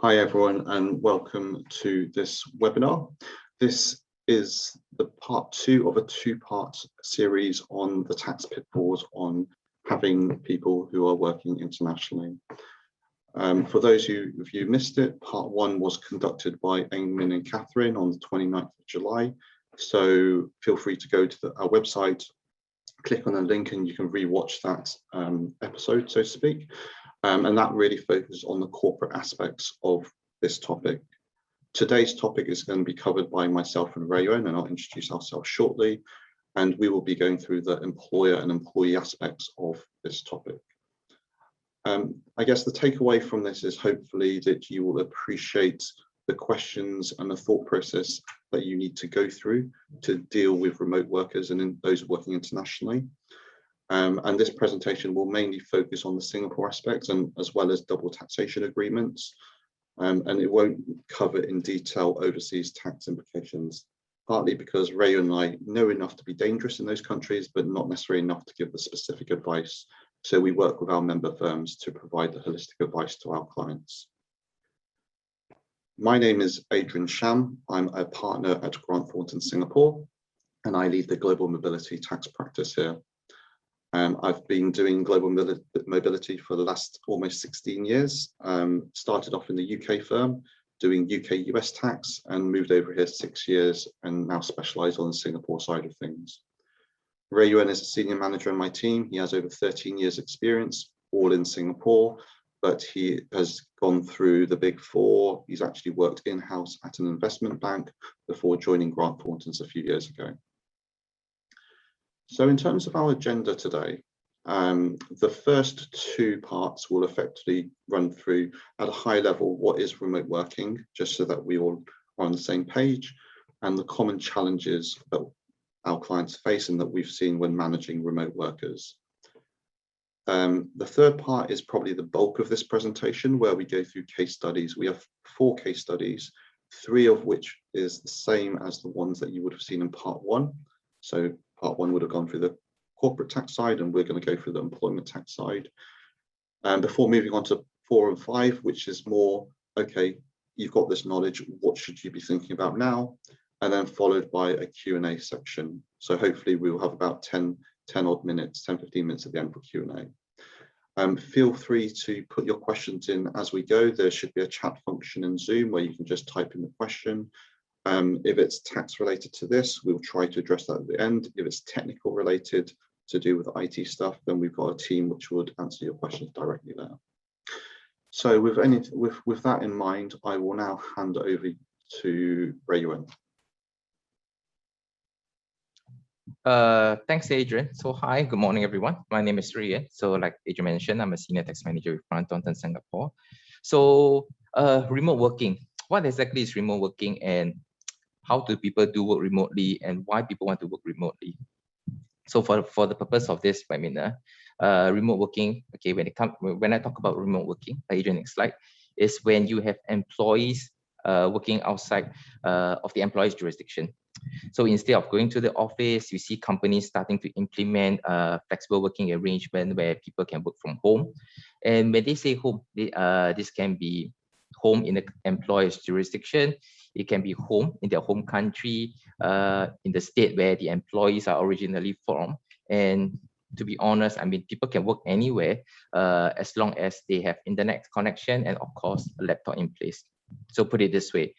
Hi everyone and welcome to this webinar. This is the part 2 of a 2-part series on the tax pitfalls on having people who are working internationally. For those of you missed it, part 1 was conducted by Eamon and Catherine on the 29th of July. So feel free to go to our website, click on the link and you can re-watch that episode, so to speak. And that really focuses on the corporate aspects of this topic. Today's topic is going to be covered by myself and Rayon, and I'll introduce ourselves shortly. And we will be going through the employer and employee aspects of this topic. I guess the takeaway from this is hopefully that you will appreciate the questions and the thought process that you need to go through to deal with remote workers and those working internationally. And this presentation will mainly focus on the Singapore aspects and as well as double taxation agreements. And it won't cover in detail overseas tax implications, partly because Ray and I know enough to be dangerous in those countries, but not necessarily enough to give the specific advice. So we work with our member firms to provide the holistic advice to our clients. My name is Adrian Sham. I'm a partner at Grant Thornton Singapore, and I lead the global mobility tax practice here. I've been doing global mobility for the last almost 16 years. Started off in the UK firm doing UK US tax and moved over here 6 years and now specialise on the Singapore side of things. Ray Yuen is a senior manager in my team. He has over 13 years experience, all in Singapore, but he has gone through the big 4. He's actually worked in-house at an investment bank before joining Grant Thornton's a few years ago. So in terms of our agenda today, the first 2 parts will effectively run through at a high level what is remote working, just so that we all are on the same page, and the common challenges that our clients face and that we've seen when managing remote workers. The third part is probably the bulk of this presentation, where we go through case studies. We have 4 case studies, 3 of which is the same as the ones that you would have seen in part 1. So part 1 would have gone through the corporate tax side, and we're going to go through the employment tax side. And before moving on to 4 and 5, which is more, okay, you've got this knowledge, what should you be thinking about now? And then followed by a Q&A section. So hopefully we will have about 10 odd minutes, 10, 15 minutes at the end for Q&A. Feel free to put your questions in as we go. There should be a chat function in Zoom where you can just type in the question. If it's tax related to this, we'll try to address that at the end. If it's technical related to do with IT stuff, then we've got a team which would answer your questions directly there. So with that in mind, I will now hand over to Ray Yuen. Thanks, Adrian. So hi, good morning, everyone. My name is Rian. So like Adrian mentioned, I'm a senior tax manager with Grant Thornton Singapore. So remote working. What exactly is remote working, and how do people do work remotely, and why people want to work remotely? So for the purpose of this webinar, remote working, okay, when I talk about remote working, Adrian, next slide, is when you have employees working outside of the employee's jurisdiction. So instead of going to the office, you see companies starting to implement flexible working arrangement where people can work from home. And when they say home, this can be home in the employer's jurisdiction. It can be home in their home country, in the state where the employees are originally from. And to be honest, I mean, people can work anywhere as long as they have internet connection and of course a laptop in place. So put it this way,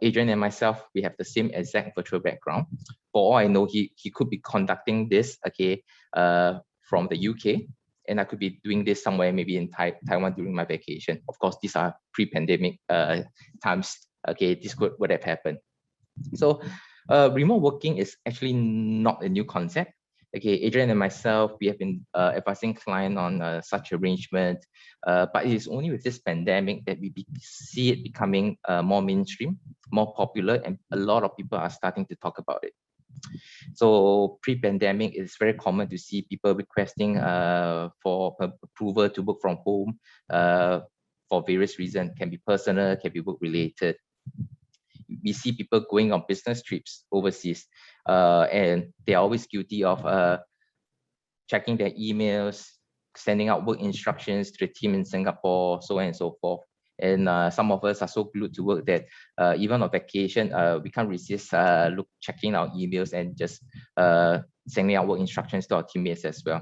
Adrian and myself, we have the same exact virtual background. For all I know, he could be conducting this, okay, from the UK, and I could be doing this somewhere maybe in Taiwan during my vacation. Of course, these are pre-pandemic times. Okay, this would have happened. So remote working is actually not a new concept. Okay, Adrian and myself, we have been advising clients on such arrangement, but it is only with this pandemic that we see it becoming more mainstream, more popular, and a lot of people are starting to talk about it. So pre-pandemic, it's very common to see people requesting for approval to work from home for various reasons. Can be personal, can be work related. We see people going on business trips overseas, and they are always guilty of checking their emails, sending out work instructions to the team in Singapore, so on and so forth. And some of us are so glued to work that even on vacation, we can't resist checking our emails and just sending out work instructions to our teammates as well.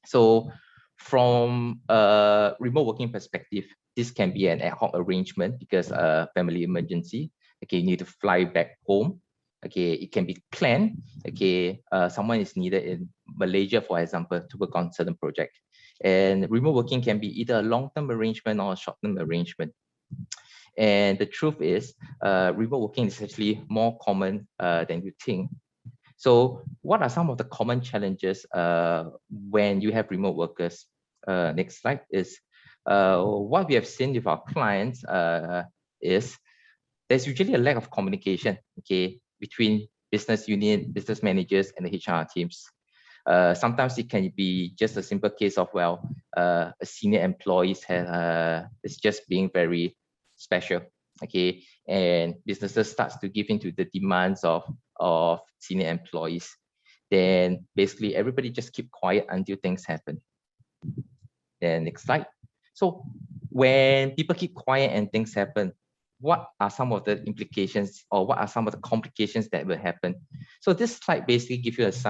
So from a remote working perspective, this can be an ad hoc arrangement because family emergency. Okay, you need to fly back home. Okay, it can be planned. Okay, someone is needed in Malaysia, for example, to work on certain project. And remote working can be either a long-term arrangement or a short-term arrangement. And the truth is, remote working is actually more common than you think. So what are some of the common challenges when you have remote workers? Next slide is what we have seen with our clients is there's usually a lack of communication, okay, between business unit, business managers, and the HR teams. Sometimes it can be just a simple case of, well, a senior employee is just being very special, okay, and businesses starts to give into the demands of senior employees. Then basically everybody just keep quiet until things happen. Then next slide. So when people keep quiet and things happen, what are some of the implications or what are some of the complications that will happen? So this slide basically shows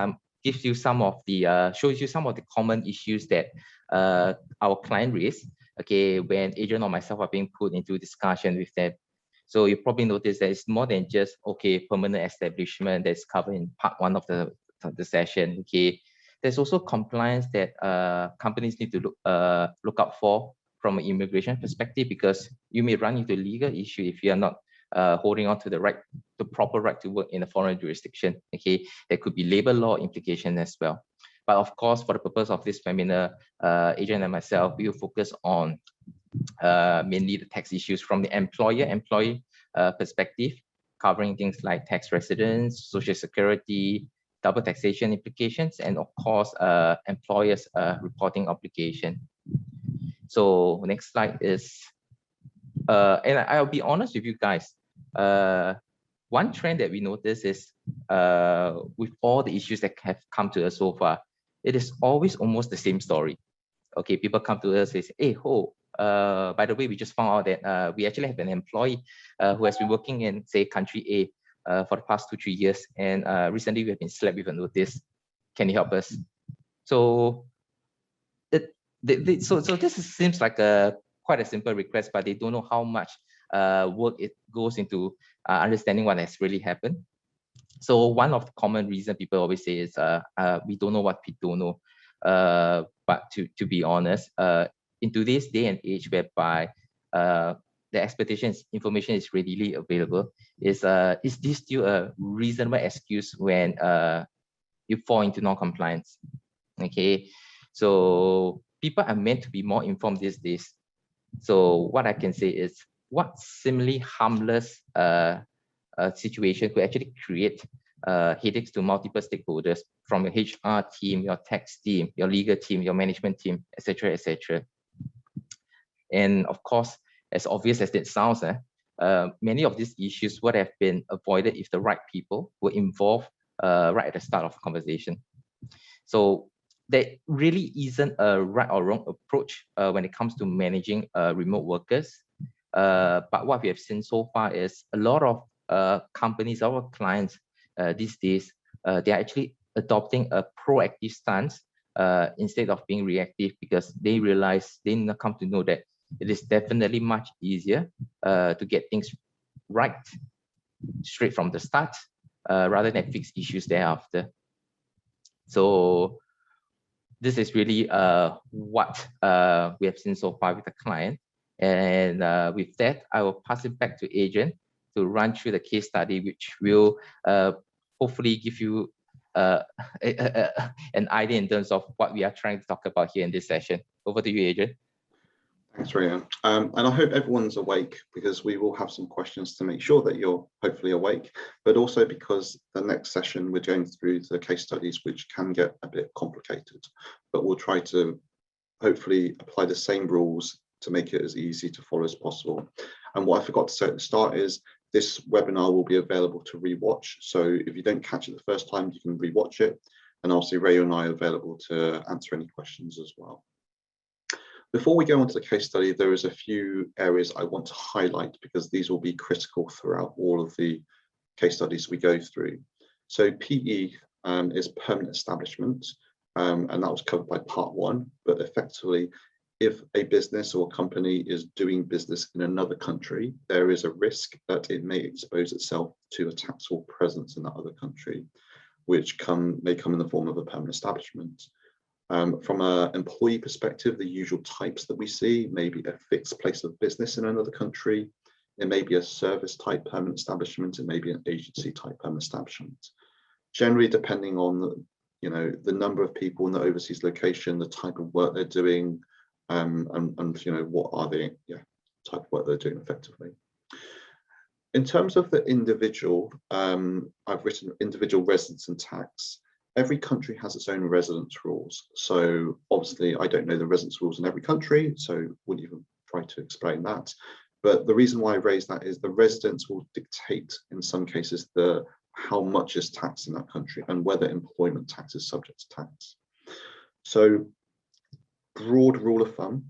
you some of the common issues that our client raised, okay, when Adrian or myself are being put into discussion with them. So you probably notice that it's more than just, okay, permanent establishment that's covered in part 1 of the session, okay. There's also compliance that companies need to look out for from an immigration perspective, because you may run into a legal issue if you are not holding on to the proper right to work in a foreign jurisdiction. Okay, there could be labor law implication as well. But of course, for the purpose of this webinar, Adrian and myself, we will focus on mainly the tax issues from the employer-employee perspective, covering things like tax residence, social security, double taxation implications, and of course, employers' reporting obligation. So next slide is, and I'll be honest with you guys, one trend that we notice is with all the issues that have come to us so far, it is always almost the same story. Okay, people come to us and say, hey, by the way, we just found out that we actually have an employee who has been working in, say, country A for the past 2-3 years, and recently we have been slapped with a notice. Can you help us? So this seems like quite a simple request, but they don't know how much work it goes into understanding what has really happened. So one of the common reasons people always say is we don't know what we don't know. But to be honest, in today's day and age, whereby the expectation information is readily available, is this still a reasonable excuse when you fall into non-compliance? Okay, so people are meant to be more informed these days. So what I can say is, what seemingly harmless situation could actually create headaches to multiple stakeholders, from your HR team, your tax team, your legal team, your management team, etc., etc. And of course, as obvious as it sounds, many of these issues would have been avoided if the right people were involved right at the start of the conversation. So there really isn't a right or wrong approach when it comes to managing remote workers. But what we have seen so far is a lot of companies, our clients these days, they are actually adopting a proactive stance instead of being reactive, because they realize, they come to know that it is definitely much easier to get things right straight from the start rather than fix issues thereafter. So this is really what we have seen so far with the client. And with that, I will pass it back to Adrian to run through the case study, which will hopefully give you an idea in terms of what we are trying to talk about here in this session. Over to you, Adrian. Thanks, Rian. And I hope everyone's awake, because we will have some questions to make sure that you're hopefully awake, but also because the next session we're going through the case studies, which can get a bit complicated, but we'll try to hopefully apply the same rules to make it as easy to follow as possible. And what I forgot to say at the start is this webinar will be available to rewatch. So if you don't catch it the first time, you can rewatch it. And obviously Ray and I are available to answer any questions as well. Before we go on to the case study, there is a few areas I want to highlight because these will be critical throughout all of the case studies we go through. So PE is permanent establishment, and that was covered by part 1, but effectively, if a business or company is doing business in another country, there is a risk that it may expose itself to a taxable presence in that other country, which may come in the form of a permanent establishment. From an employee perspective, the usual types that we see may be a fixed place of business in another country. It may be a service type permanent establishment. It may be an agency type permanent establishment. Generally, depending on the number of people in the overseas location, the type of work they're doing, and what are the type of work they're doing effectively. In terms of the individual, I've written individual residence and tax. Every country has its own residence rules. So obviously I don't know the residence rules in every country, so wouldn't even try to explain that. But the reason why I raised that is the residence will dictate in some cases how much is taxed in that country and whether employment tax is subject to tax. So broad rule of thumb,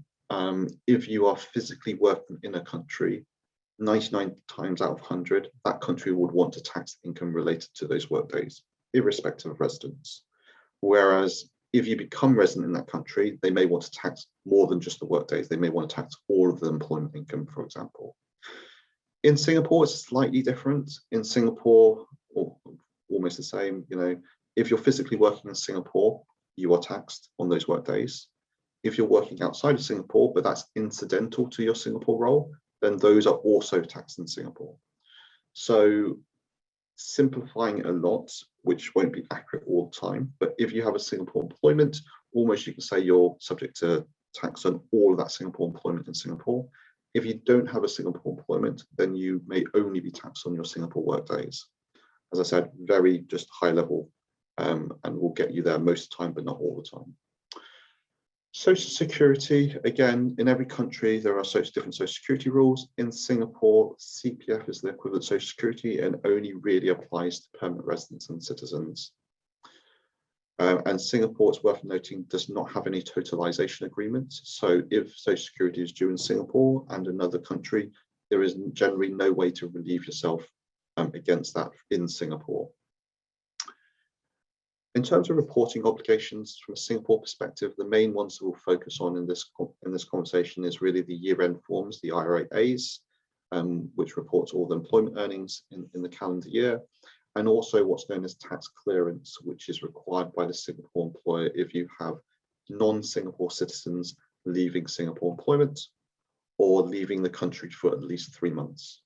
if you are physically working in a country, 99 times out of 100, that country would want to tax income related to those work days, irrespective of residence. Whereas if you become resident in that country, they may want to tax more than just the work days. They may want to tax all of the employment income, for example. In Singapore, it's slightly different. In Singapore, almost the same, if you're physically working in Singapore, you are taxed on those work days. If you're working outside of Singapore, but that's incidental to your Singapore role, then those are also taxed in Singapore. So simplifying a lot, which won't be accurate all the time, but if you have a Singapore employment, almost you can say you're subject to tax on all of that Singapore employment in Singapore. If you don't have a Singapore employment, then you may only be taxed on your Singapore work days. As I said, very just high level, and will get you there most of the time, but not all the time. Social security, again, in every country, there are different social security rules. In Singapore, CPF is the equivalent social security and only really applies to permanent residents and citizens. And Singapore, it's worth noting, does not have any totalization agreements. So if social security is due in Singapore and another country, there is generally no way to relieve yourself against that in Singapore. In terms of reporting obligations from a Singapore perspective, the main ones that we'll focus on in this conversation is really the year-end forms, the IRAs, which reports all the employment earnings in the calendar year, and also what's known as tax clearance, which is required by the Singapore employer if you have non-Singapore citizens leaving Singapore employment or leaving the country for at least 3 months.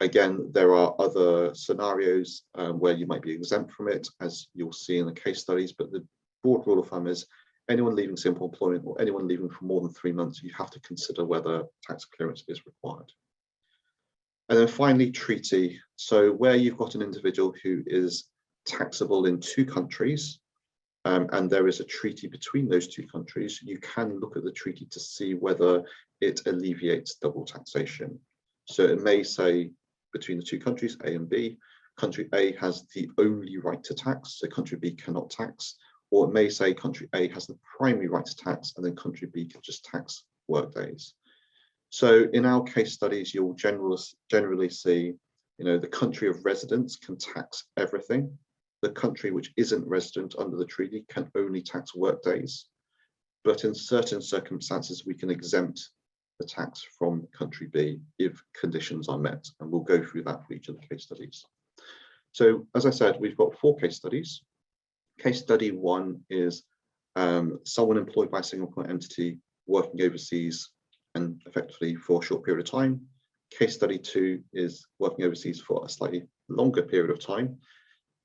Again, there are other scenarios where you might be exempt from it, as you'll see in the case studies, but the broad rule of thumb is anyone leaving Singapore employment or anyone leaving for more than 3 months, you have to consider whether tax clearance is required. And then finally, treaty. So where you've got an individual who is taxable in 2 countries, and there is a treaty between those 2 countries, you can look at the treaty to see whether it alleviates double taxation. So it may say, between the 2 countries, A and B, country A has the only right to tax, so country B cannot tax, or it may say country A has the primary right to tax and then country B can just tax work days. So in our case studies, you'll generally see, the country of residence can tax everything. The country which isn't resident under the treaty can only tax work days. But in certain circumstances, we can exempt the tax from country B if conditions are met, and we'll go through that for each of the case studies. So as I said, we've got 4 case studies. Case study 1 is someone employed by a Singapore entity working overseas and effectively for a short period of time. Case study 2 is working overseas for a slightly longer period of time.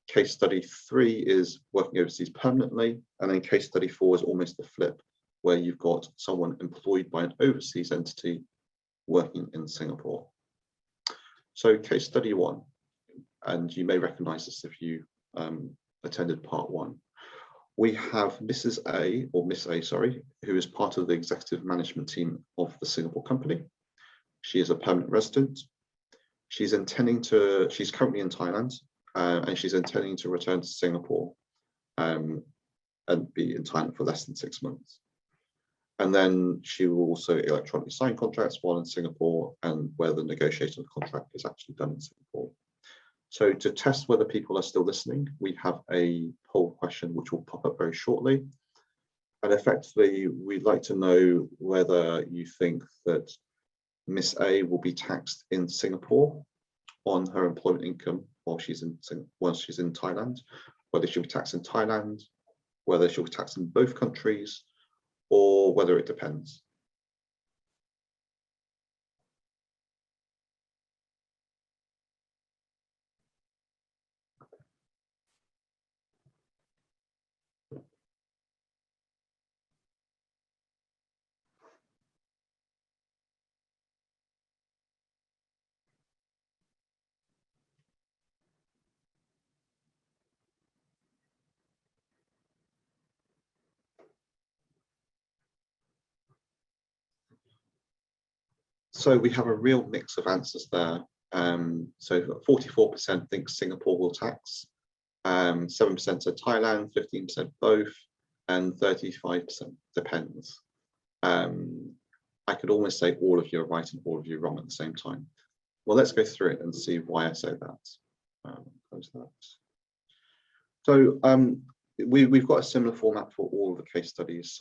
Case study 3 is working overseas permanently, and then case study 4 is almost the flip, where you've got someone employed by an overseas entity working in Singapore. So case study 1, and you may recognize this if you attended part 1. We have Mrs. A, or Miss A, sorry, who is part of the executive management team of the Singapore company. She is a permanent resident. She's currently in Thailand, and she's intending to return to Singapore and be in Thailand for less than 6 months. And then she will also electronically sign contracts while in Singapore, and where the negotiation of the contract is actually done in Singapore. So to test whether people are still listening, we have a poll question which will pop up very shortly. And effectively, we'd like to know whether you think that Miss A will be taxed in Singapore on her employment income while she's in Thailand, whether she'll be taxed in Thailand, whether she'll be taxed in both countries, or whether it depends. So we have a real mix of answers there. So 44% think Singapore will tax, 7% said Thailand, 15% both, and 35% depends. I could almost say all of you are right and all of you are wrong at the same time. Well, let's go through it and see why I say that. Close that. So we've got a similar format for all of the case studies.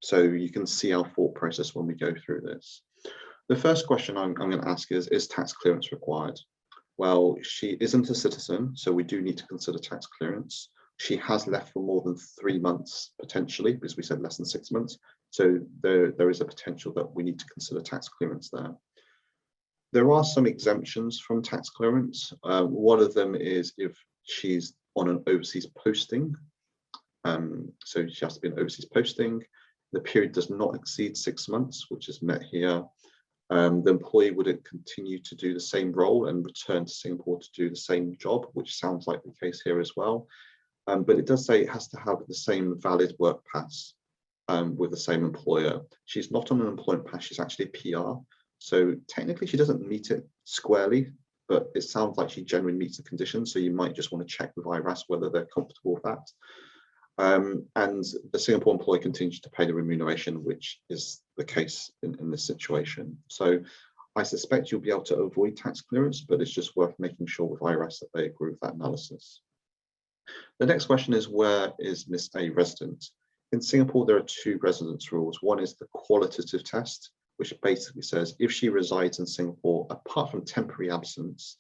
So you can see our thought process when we go through this. The first question I'm going to ask is tax clearance required? Well, she isn't a citizen, so we do need to consider tax clearance. She has left for more than 3 months, potentially, because we said less than 6 months. So there is a potential that we need to consider tax clearance there. There are some exemptions from tax clearance. One of them is if she's on an overseas posting. So she has to be an overseas posting. The period does not exceed 6 months, which is met here. The employee wouldn't continue to do the same role and return to Singapore to do the same job, which sounds like the case here as well. But it does say it has to have the same valid work pass with the same employer. She's not on an employment pass, she's actually a PR. So technically she doesn't meet it squarely, but it sounds like she generally meets the conditions. So you might just want to check with IRAS whether they're comfortable with that. And the Singapore employee continues to pay the remuneration, which is the case in this situation. So I suspect you'll be able to avoid tax clearance, but it's just worth making sure with IRAS that they agree with that analysis. The next question is, where is Miss A resident? In Singapore, there are 2 residence rules. One is the qualitative test, which basically says if she resides in Singapore, apart from temporary absences,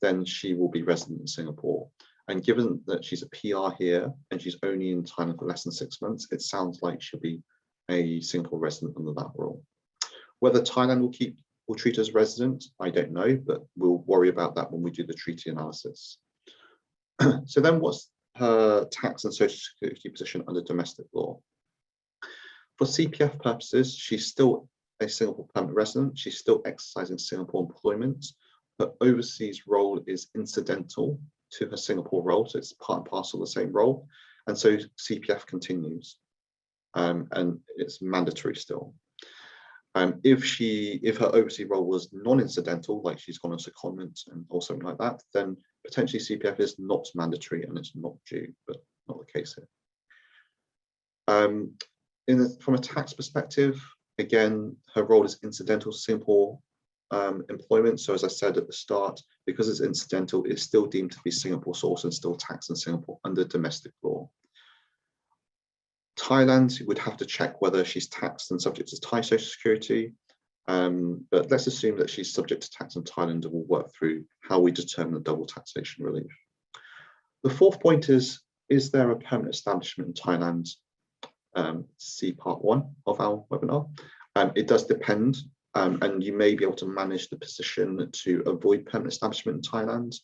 then she will be resident in Singapore. And given that she's a PR here and she's only in Thailand for less than 6 months, it sounds like she'll be a Singapore resident under that rule. Whether Thailand will treat her as resident, I don't know, but we'll worry about that when we do the treaty analysis. So then what's her tax and social security position under domestic law? For CPF purposes, she's still a Singapore permanent resident. She's still exercising Singapore employment. Her overseas role is incidental to her Singapore role, so it's part and parcel of the same role, and so CPF continues, and it's mandatory still. If her overseas role was non-incidental, like she's gone on secondment or something like that, then potentially CPF is not mandatory and it's not due, but not the case here. From a tax perspective, again, her role is incidental to Singapore employment. So as I said at the start, because it's incidental, it's still deemed to be Singapore source and still taxed in Singapore under domestic law. Thailand would have to check whether she's taxed and subject to Thai social security, but let's assume that she's subject to tax in Thailand, and we'll work through how we determine the double taxation relief. The fourth point is there a permanent establishment in Thailand? See part 1 of our webinar. It does depend, and you may be able to manage the position to avoid permanent establishment in Thailand.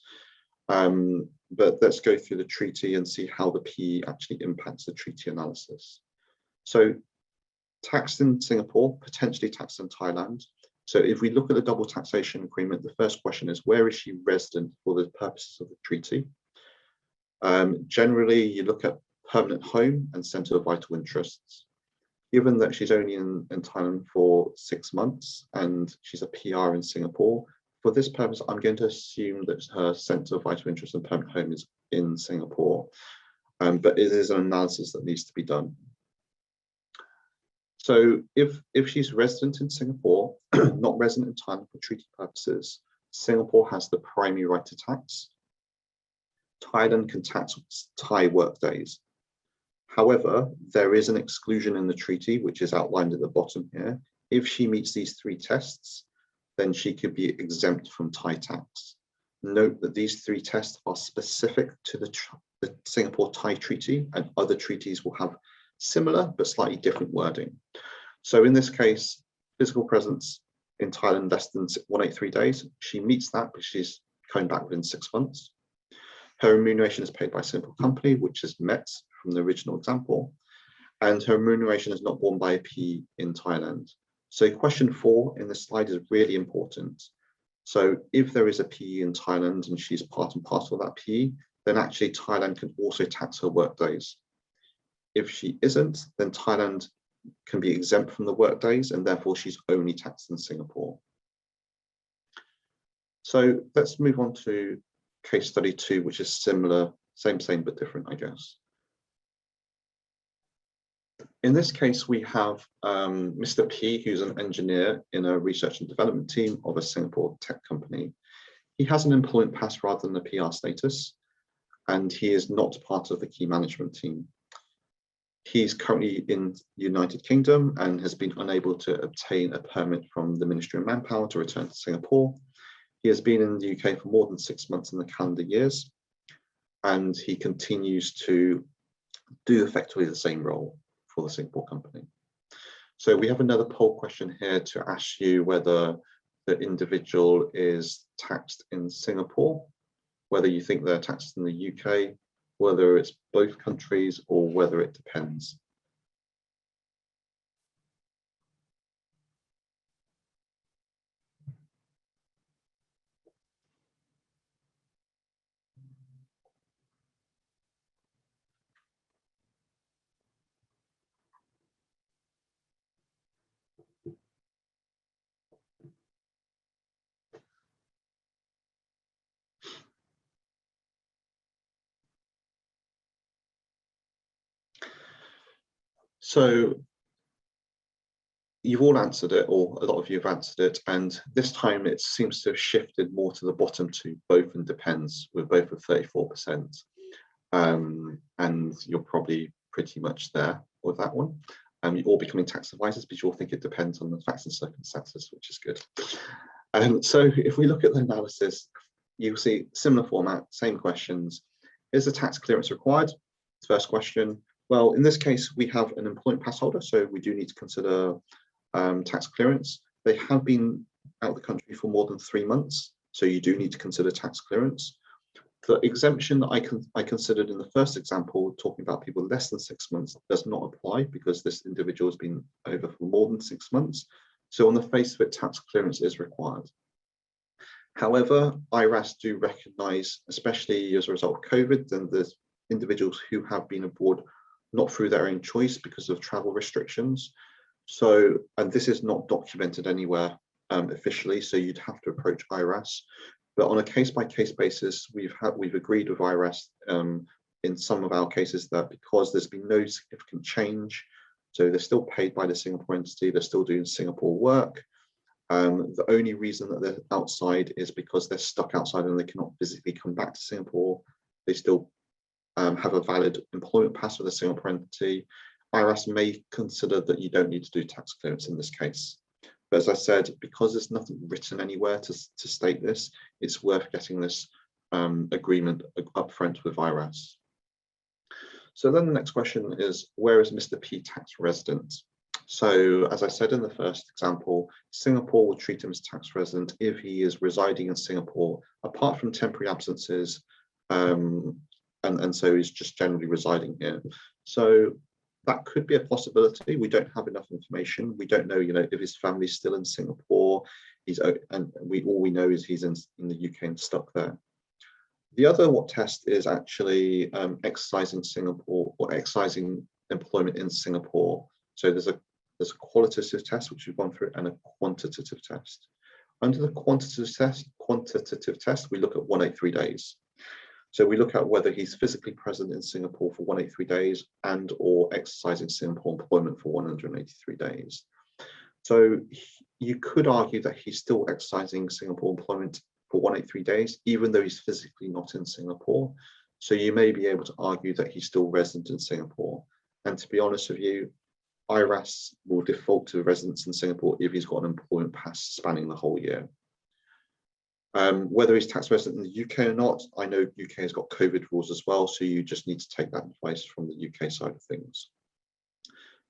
But let's go through the treaty and see how the PE actually impacts the treaty analysis. So taxed in Singapore, potentially taxed in Thailand. So if we look at the double taxation agreement, the first question is, where is she resident for the purposes of the treaty? Generally, you look at permanent home and centre of vital interests. Given that she's only in Thailand for 6 months and she's a PR in Singapore, for this purpose, I'm going to assume that her centre of vital interest and permanent home is in Singapore, but it is an analysis that needs to be done. So if she's resident in Singapore, not resident in Thailand for treaty purposes, Singapore has the primary right to tax. Thailand can tax Thai work days. However, there is an exclusion in the treaty, which is outlined at the bottom here. If she meets these 3 tests, then she could be exempt from Thai tax. Note that these 3 tests are specific to the Singapore-Thai treaty, and other treaties will have similar but slightly different wording. So in this case, physical presence in Thailand less than 183 days, she meets that, but she's coming back within 6 months. Her remuneration is paid by a Singapore company, which is met from the original example, and her remuneration is not borne by a PE in Thailand. So question 4 in this slide is really important. So if there is a PE in Thailand and she's part and parcel of that PE, then actually Thailand can also tax her work days. If she isn't, then Thailand can be exempt from the work days, and therefore she's only taxed in Singapore. So let's move on to case study 2, which is similar, same, but different, I guess. In this case, we have Mr. P, who's an engineer in a research and development team of a Singapore tech company. He has an employment pass rather than a PR status, and he is not part of the key management team. He's currently in the United Kingdom and has been unable to obtain a permit from the Ministry of Manpower to return to Singapore. He has been in the UK for more than 6 months in the calendar years, and he continues to do effectively the same role for the Singapore company. So we have another poll question here to ask you whether the individual is taxed in Singapore, whether you think they're taxed in the UK, whether it's both countries, or whether it depends. So you've all answered it, or a lot of you have answered it, and this time it seems to have shifted more to the bottom two, both and depends, with both of 34%. And you're probably pretty much there with that one. You're all becoming tax advisors, but you all think it depends on the facts and circumstances, which is good. So if we look at the analysis, you'll see similar format, same questions. Is the tax clearance required? First question. Well, in this case, we have an employment pass holder, so we do need to consider tax clearance. They have been out of the country for more than 3 months, so you do need to consider tax clearance. The exemption that I considered in the first example, talking about people less than 6 months, does not apply because this individual has been over for more than 6 months. So on the face of it, tax clearance is required. However, IRAS do recognise, especially as a result of COVID, then there's individuals who have been abroad not through their own choice because of travel restrictions. So, and this is not documented anywhere officially, so you'd have to approach IRAS. But on a case-by-case basis, we've agreed with IRAS in some of our cases that because there's been no significant change, so they're still paid by the Singapore entity, they're still doing Singapore work. The only reason that they're outside is because they're stuck outside and they cannot physically come back to Singapore. They still have a valid employment pass with a Singapore entity. IRAS may consider that you don't need to do tax clearance in this case. But as I said, because there's nothing written anywhere to state this, it's worth getting this agreement upfront with IRAS. So then the next question is, where is Mr. P tax resident? So as I said in the first example, Singapore will treat him as tax resident if he is residing in Singapore, apart from temporary absences, and so he's just generally residing here. So that could be a possibility. We don't have enough information. We don't know, if his family's still in Singapore. All we know is he's in the UK and stuck there. The other test is actually exercising Singapore or exercising employment in Singapore. So there's a qualitative test, which we've gone through, and a quantitative test. Under the quantitative test, we look at 183 days. So we look at whether he's physically present in Singapore for 183 days and or exercising Singapore employment for 183 days. So you could argue that he's still exercising Singapore employment for 183 days, even though he's physically not in Singapore. So you may be able to argue that he's still resident in Singapore. And to be honest with you, IRAS will default to residence in Singapore if he's got an employment pass spanning the whole year. Whether he's tax resident in the UK or not, I know UK has got COVID rules as well, so you just need to take that advice from the UK side of things.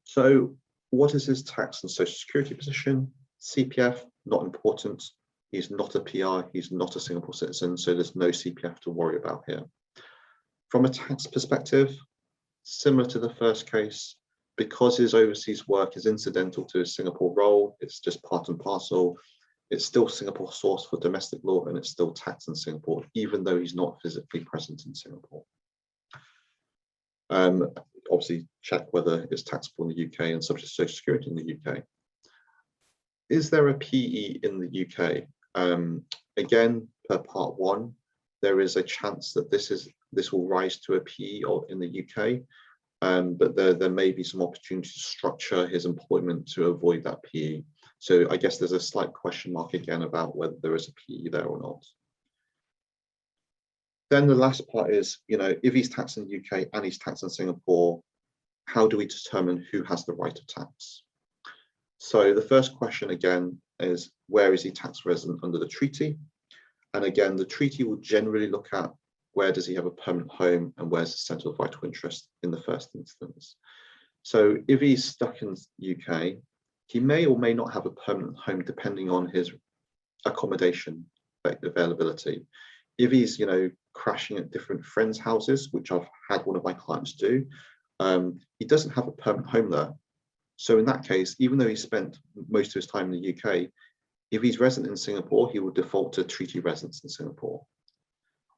So what is his tax and social security position? CPF, not important. He's not a PR, he's not a Singapore citizen, so there's no CPF to worry about here. From a tax perspective, similar to the first case, because his overseas work is incidental to his Singapore role, it's just part and parcel, it's still Singapore source for domestic law and it's still taxed in Singapore, even though he's not physically present in Singapore. Obviously, check whether it's taxable in the UK and subject to social security in the UK. Is there a PE in the UK? Again, per part 1, there is a chance that this will rise to a PE in the UK, but there may be some opportunity to structure his employment to avoid that PE. So I guess there's a slight question mark again about whether there is a PE there or not. Then the last part is, if he's taxed in the UK and he's taxed in Singapore, how do we determine who has the right of tax? So the first question again is, where is he tax resident under the treaty? And again, the treaty will generally look at where does he have a permanent home and where's the centre of vital interest in the first instance. So if he's stuck in the UK, he may or may not have a permanent home depending on his accommodation availability. If he's, crashing at different friends' houses, which I've had one of my clients do, he doesn't have a permanent home there. So in that case, even though he spent most of his time in the UK, if he's resident in Singapore, he will default to treaty residence in Singapore.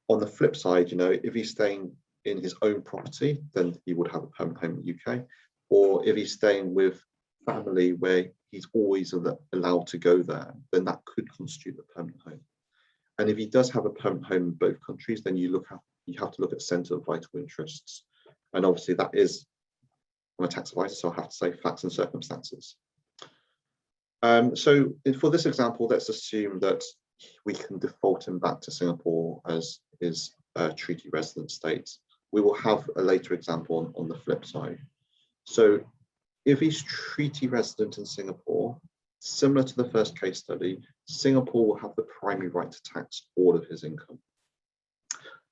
On the flip side, if he's staying in his own property, then he would have a permanent home in the UK. Or if he's staying with family where he's always allowed to go there, then that could constitute a permanent home. And if he does have a permanent home in both countries, then you have to look at centre of vital interests. And obviously that is, I'm a tax advisor, so I have to say facts and circumstances. So for this example, let's assume that we can default him back to Singapore as his treaty resident state. We will have a later example on the flip side. So if he's treaty resident in Singapore, similar to the first case study, Singapore will have the primary right to tax all of his income.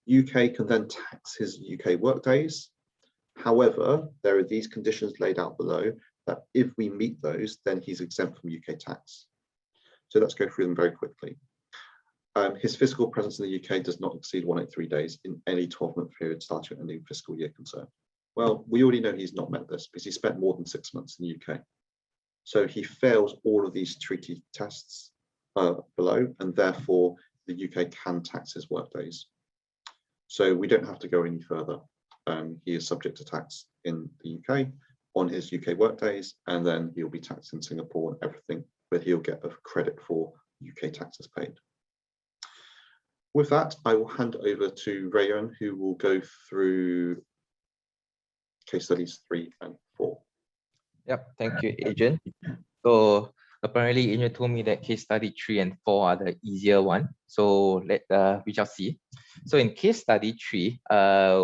UK can then tax his UK work days. However, there are these conditions laid out below that if we meet those, then he's exempt from UK tax. So let's go through them very quickly. His physical presence in the UK does not exceed 183 days in any 12-month period starting at a new fiscal year concerned. Well, we already know he's not met this because he spent more than 6 months in the UK. So he fails all of these treaty tests below, and therefore the UK can tax his work days. So we don't have to go any further. He is subject to tax in the UK on his UK work days, and then he'll be taxed in Singapore and everything, but he'll get a credit for UK taxes paid. With that, I will hand over to Rayon, who will go through case studies 3 and 4. Yep, thank you, Adrian. So apparently, Adrian told me that case study 3 and 4 are the easier one. So we shall see. So in case study 3,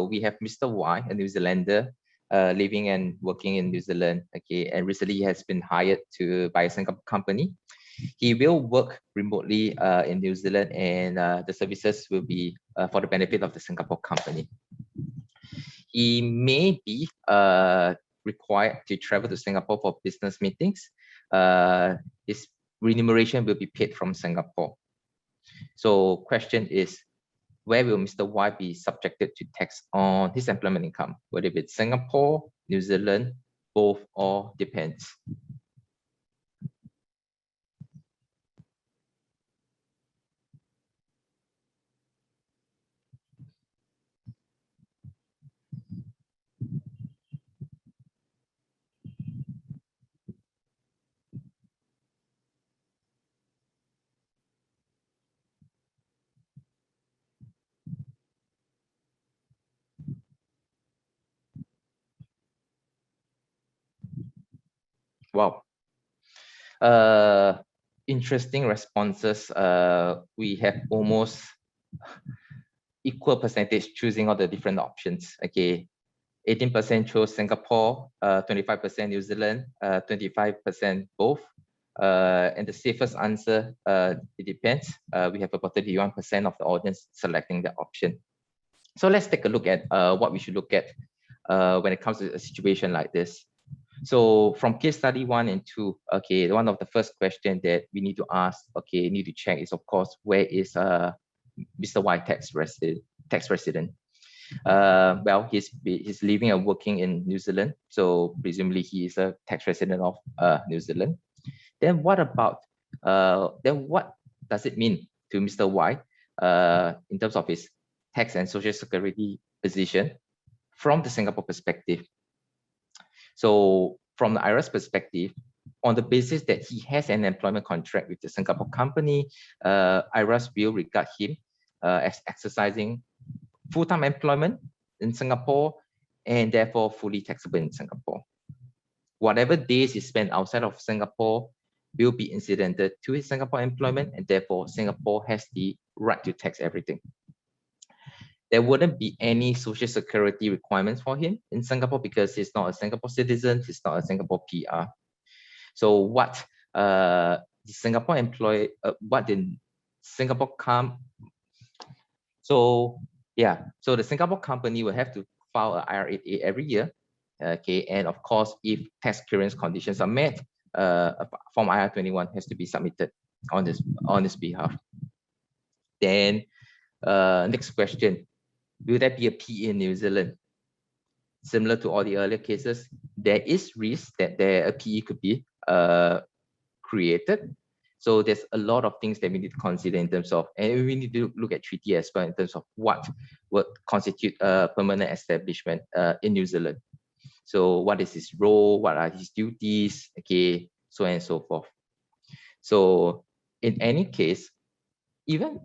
we have Mr. Y, a New Zealander, living and working in New Zealand. Okay, and recently he has been hired by a Singapore company. He will work remotely in New Zealand, and the services will be for the benefit of the Singapore company. He may be required to travel to Singapore for business meetings. His remuneration will be paid from Singapore. So question is, where will Mr. Y be subjected to tax on his employment income? Whether it's Singapore, New Zealand, both, or depends. Wow. Interesting responses. We have almost equal percentage choosing all the different options. Okay, 18% chose Singapore, 25% New Zealand, 25% both. And the safest answer, it depends. We have about 31% of the audience selecting the option. So let's take a look at what we should look at when it comes to a situation like this. So from case study 1 and 2, okay, one of the first question that we need to ask, okay, need to check is, of course, where is Mr. Y tax resident? Well, he's living and working in New Zealand, so presumably he is a tax resident of New Zealand. Then what about then what does it mean to Mr. Y in terms of his tax and social security position from the Singapore perspective? So from the IRS perspective, on the basis that he has an employment contract with the Singapore company, IRS will regard him as exercising full-time employment in Singapore and therefore fully taxable in Singapore. Whatever days he spent outside of Singapore will be incidental to his Singapore employment, and therefore Singapore has the right to tax everything. There wouldn't be any social security requirements for him in Singapore because he's not a Singapore citizen, he's not a Singapore PR. So what the Singapore employee, what the Singapore so the Singapore company will have to file a IR8A every year. Okay, and of course, if tax clearance conditions are met, Form IR21 has to be submitted on this behalf. Then next question. Will there be a PE in New Zealand? Similar to all the earlier cases, there is risk that a PE could be created. So there's a lot of things that we need to consider in terms of, and we need to look at treaty as well in terms of what would constitute a permanent establishment in New Zealand. So what is his role? What are his duties? Okay, so on and so forth. So in any case, even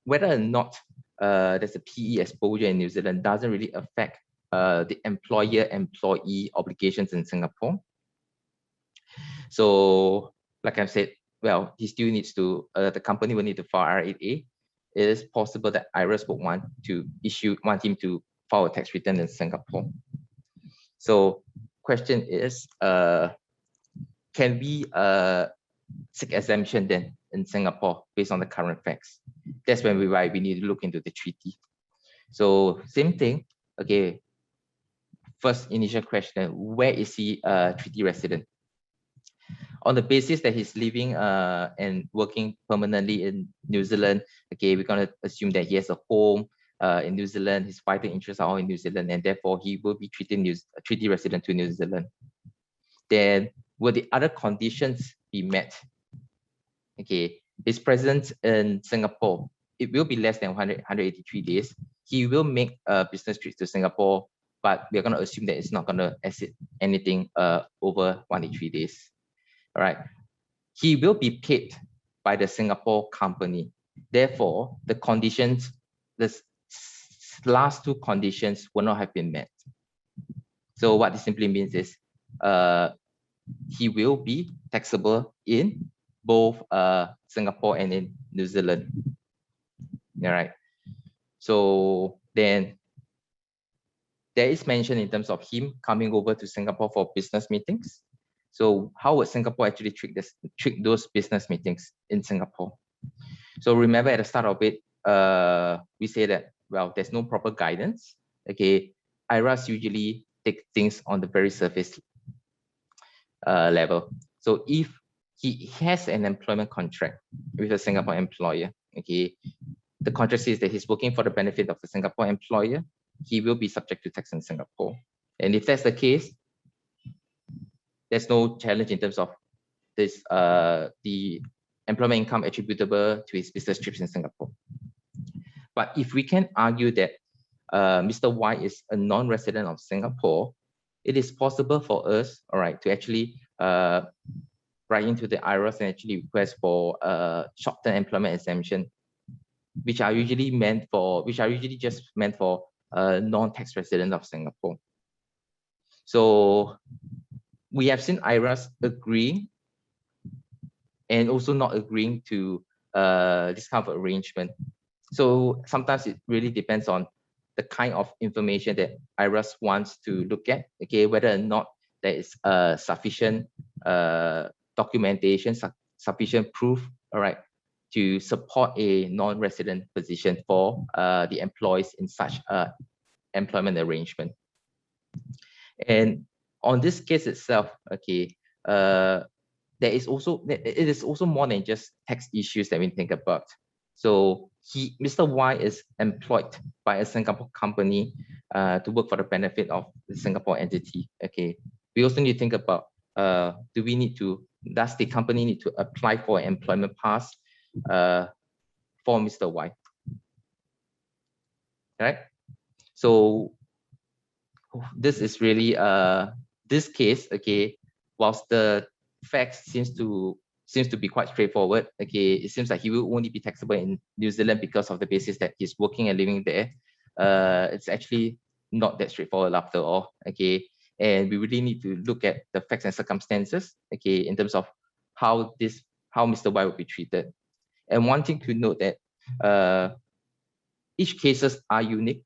whether or not there's a PE exposure in New Zealand doesn't really affect the employer-employee obligations in Singapore. So, like I've said, well, he still needs to, the company will need to file R8A. It is possible that IRS would want him to file a tax return in Singapore. So, question is, can we seek exemption then in Singapore based on the current facts? That's when we need to look into the treaty. So same thing. Okay. First initial question: where is he treaty resident? On the basis that he's living and working permanently in New Zealand, okay, we're gonna assume that he has a home in New Zealand. His vital interests are all in New Zealand, and therefore he will be treaty resident to New Zealand. Then will the other conditions be met? Okay, his presence in Singapore, it will be less than 183 days. He will make business trips to Singapore, but we're going to assume that it's not going to exceed anything over 183 days. All right. He will be paid by the Singapore company. Therefore, the conditions, the last two conditions will not have been met. So what this simply means is he will be taxable in both Singapore and in New Zealand. All right. So then there is mention in terms of him coming over to Singapore for business meetings. So how would Singapore actually treat those business meetings in Singapore? So remember at the start of it, we say that, well, there's no proper guidance. Okay, IRAS usually take things on the very surface level. So if he has an employment contract with a Singapore employer, okay, the contract says that he's working for the benefit of the Singapore employer, he will be subject to tax in Singapore. And if that's the case, there's no challenge in terms of this the employment income attributable to his business trips in Singapore. But if we can argue that Mr. Y is a non-resident of Singapore, it is possible for us, all right, to actually write into the IRS and actually request for short-term employment exemption, which are usually just meant for non-tax residents of Singapore. So we have seen IRAs agreeing and also not agreeing to this kind of arrangement. So sometimes it really depends on the kind of information that IRAS wants to look at, okay, whether or not there is sufficient documentation, sufficient proof, all right, to support a non-resident position for the employees in such employment arrangement. And on this case itself, okay, it is also more than just tax issues that we think about. So Mr. Y is employed by a Singapore company to work for the benefit of the Singapore entity. Okay, we also need to think about does the company need to apply for an employment pass for Mr. Y? Right. So this is really this case. Okay, whilst the facts seems to be quite straightforward. Okay, it seems like he will only be taxable in New Zealand because of the basis that he's working and living there. It's actually not that straightforward after all. Okay, and we really need to look at the facts and circumstances. Okay, in terms of how Mr. Y will be treated. And one thing to note that each cases are unique.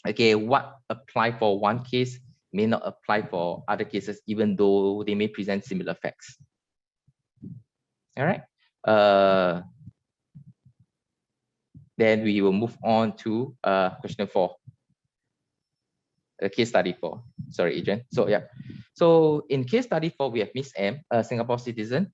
Okay, what apply for one case may not apply for other cases, even though they may present similar facts. All right. Then we will move on to question 4. Case study 4. Sorry, Adrian. So yeah. So in case study 4, we have Miss M, a Singapore citizen,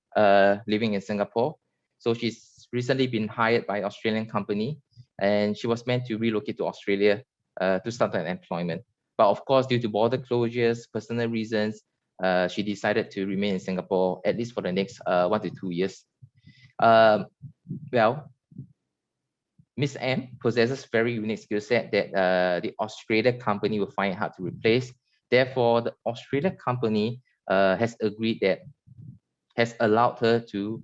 living in Singapore. So she's recently been hired by an Australian company, and she was meant to relocate to Australia to start an employment. But of course, due to border closures, personal reasons, she decided to remain in Singapore at least for the next 1 to 2 years. Well, Miss M possesses very unique skill set that the Australian company will find it hard to replace. Therefore, the Australian company has allowed her to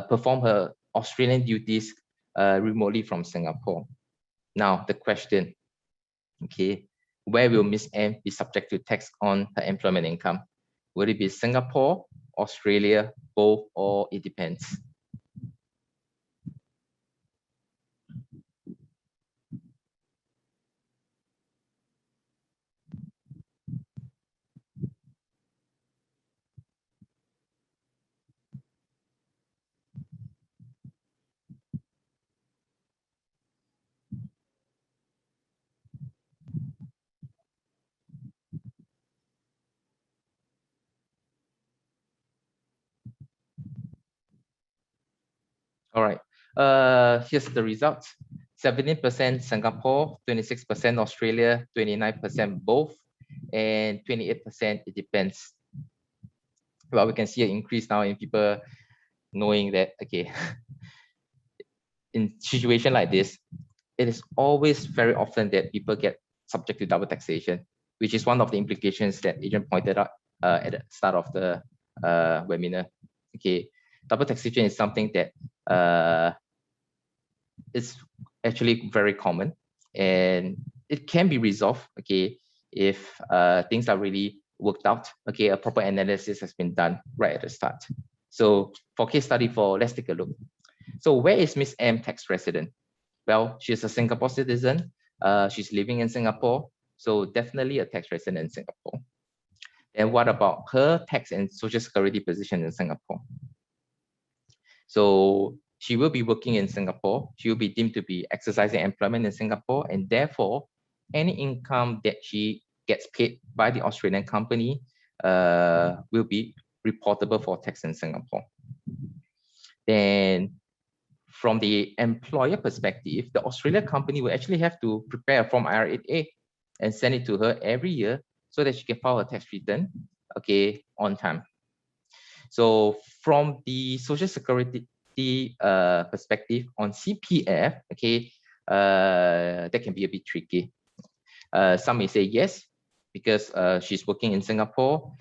perform her Australian duties remotely from Singapore. Now, the question, okay, where will Miss M be subject to tax on her employment income? Will it be Singapore, Australia, both, or it depends? All right, here's the results. 17% Singapore, 26% Australia, 29% both, and 28% it depends. Well, we can see an increase now in people knowing that, okay, in situation like this, it is always very often that people get subject to double taxation, which is one of the implications that Adrian pointed out at the start of the webinar. Okay, double taxation is something that is actually very common, and it can be resolved, okay, if things are really worked out, okay, a proper analysis has been done right at the start. So for case study 4, let's take a look. So where is Miss M tax resident? Well, she's a Singapore citizen. She's living in Singapore, so definitely a tax resident in Singapore. And what about her tax and social security position in Singapore? So she will be working in Singapore. She will be deemed to be exercising employment in Singapore, and therefore, any income that she gets paid by the Australian company will be reportable for tax in Singapore. Then, from the employer perspective, the Australian company will actually have to prepare a Form IR8A and send it to her every year so that she can file a tax return, okay, on time. So from the social security perspective on CPF, okay, that can be a bit tricky. Some may say yes, because she's working in Singapore,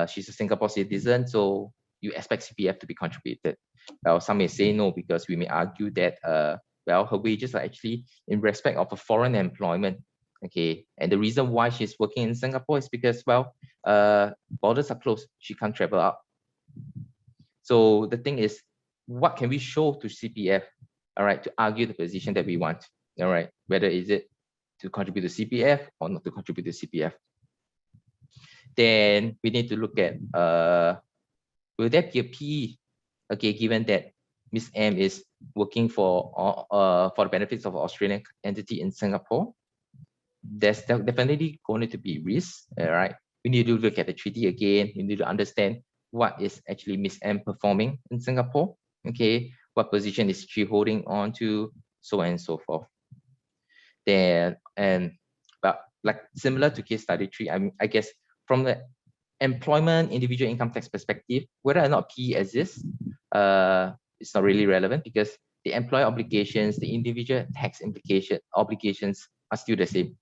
she's a Singapore citizen, so you expect CPF to be contributed. Well, some may say no, because we may argue that, well, her wages are actually in respect of a foreign employment, okay? And the reason why she's working in Singapore is because, well, borders are closed, she can't travel out. So the thing is, what can we show to CPF, all right, to argue the position that we want, all right, whether is it to contribute to CPF or not to contribute to CPF. Then we need to look at, will there be a PE? Okay, given that Miss M is working for the benefits of an Australian entity in Singapore, there's definitely going to be risk, all right? We need to look at the treaty again. We need to understand what is actually Miss M performing in Singapore, okay? What position is she holding on to, so on and so forth. Then, but like similar to case study 3, I guess from the employment individual income tax perspective, whether or not PE exists, it's not really relevant because the employer obligations, the individual tax obligations are still the same.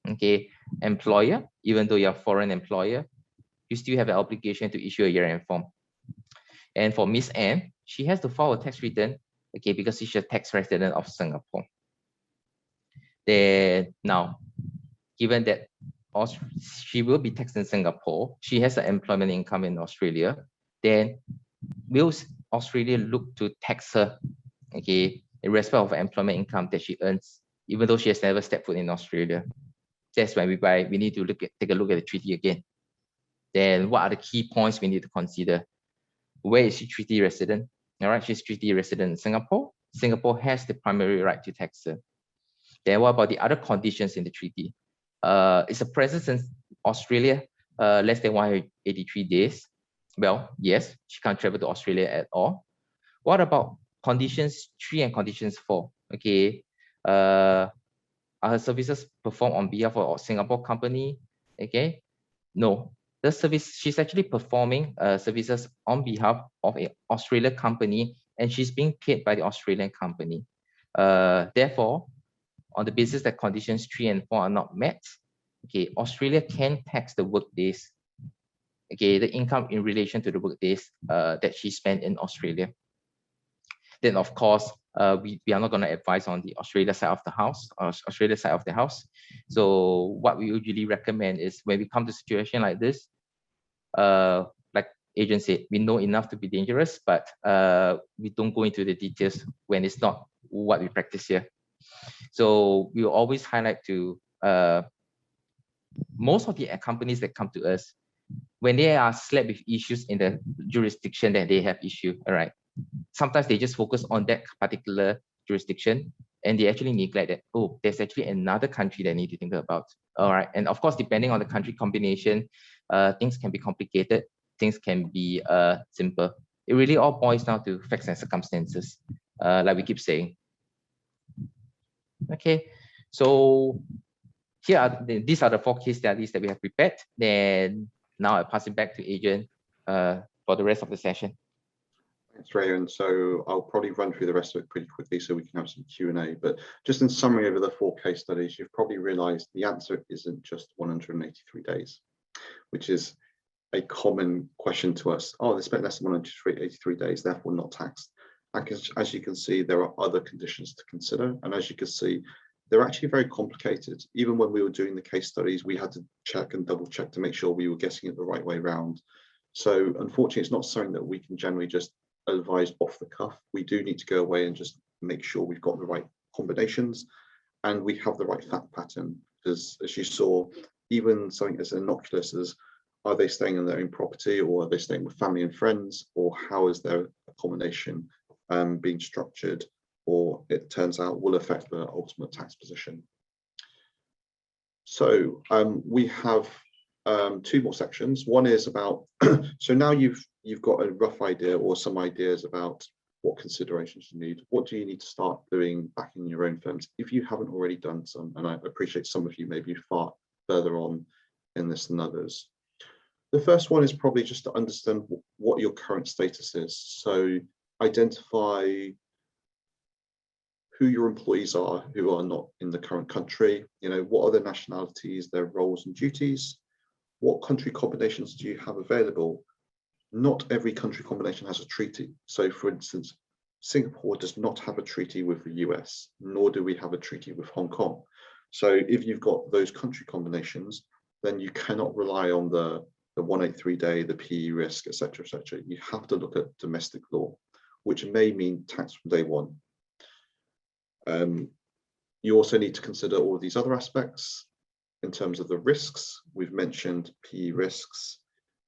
Okay, employer, even though you're a foreign employer, you still have an obligation to issue a year-end form. And for Miss M, she has to file a tax return, okay, because she's a tax resident of Singapore. Then now, given that she will be taxed in Singapore, she has an employment income in Australia, then will Australia look to tax her, okay, in respect of employment income that she earns, even though she has never stepped foot in Australia? That's when we need to take a look at the treaty again. Then what are the key points we need to consider? Where is she treaty resident? All right, she's treaty resident in Singapore. Singapore has the primary right to tax her. Then what about the other conditions in the treaty? Is a presence in Australia less than 183 days? Well, yes, she can't travel to Australia at all. What about conditions 3 and conditions 4? Okay, are her services performed on behalf of a Singapore company? Okay, no. The service, she's actually performing services on behalf of an Australian company, and she's being paid by the Australian company. Therefore, on the basis that conditions 3 and 4 are not met, okay, Australia can tax the work days, okay, the income in relation to the work days that she spent in Australia. Then of course, we are not going to advise on the Australia side of the house, So what we usually recommend is when we come to a situation like this, like Agent said, we know enough to be dangerous, but we don't go into the details when it's not what we practice here. So we will always highlight to most of the companies that come to us, when they are slapped with issues in the jurisdiction that they have issue, all right, sometimes they just focus on that particular jurisdiction and they actually neglect that, oh, there's actually another country that I need to think about. All right. And of course, depending on the country combination, things can be complicated, things can be simple. It really all boils down to facts and circumstances, like we keep saying. Okay, so these are the 4 case studies that we have prepared. Then now I pass it back to Adrian for the rest of the session. Thanks, Ray. And so I'll probably run through the rest of it pretty quickly so we can have some Q&A. But just in summary over the 4 case studies, you've probably realized the answer isn't just 183 days, which is a common question to us. Oh, they spent less than 183 days, therefore not taxed. As you can see, there are other conditions to consider. And as you can see, they're actually very complicated. Even when we were doing the case studies, we had to check and double check to make sure we were getting it the right way around. So unfortunately, it's not something that we can generally just advise off the cuff. We do need to go away and just make sure we've got the right combinations and we have the right fact pattern. Because as you saw, even something as innocuous as, are they staying on their own property or are they staying with family and friends, or how is their accommodation being structured, or it turns out will affect the ultimate tax position. So we have 2 more sections. One is about, so now you've got a rough idea or some ideas about what considerations you need. What do you need to start doing back in your own firms if you haven't already done some? And I appreciate some of you may be far further on in this than others. The first one is probably just to understand what your current status is. So identify who your employees are who are not in the current country. You know, what are their nationalities, their roles and duties? What country combinations do you have available? Not every country combination has a treaty. So for instance, Singapore does not have a treaty with the US, nor do we have a treaty with Hong Kong. So if you've got those country combinations, then you cannot rely on the the 183-day, the PE risk, etc., etc. You have to look at domestic law, which may mean tax from day one. You also need to consider all of these other aspects in terms of the risks. We've mentioned PE risks,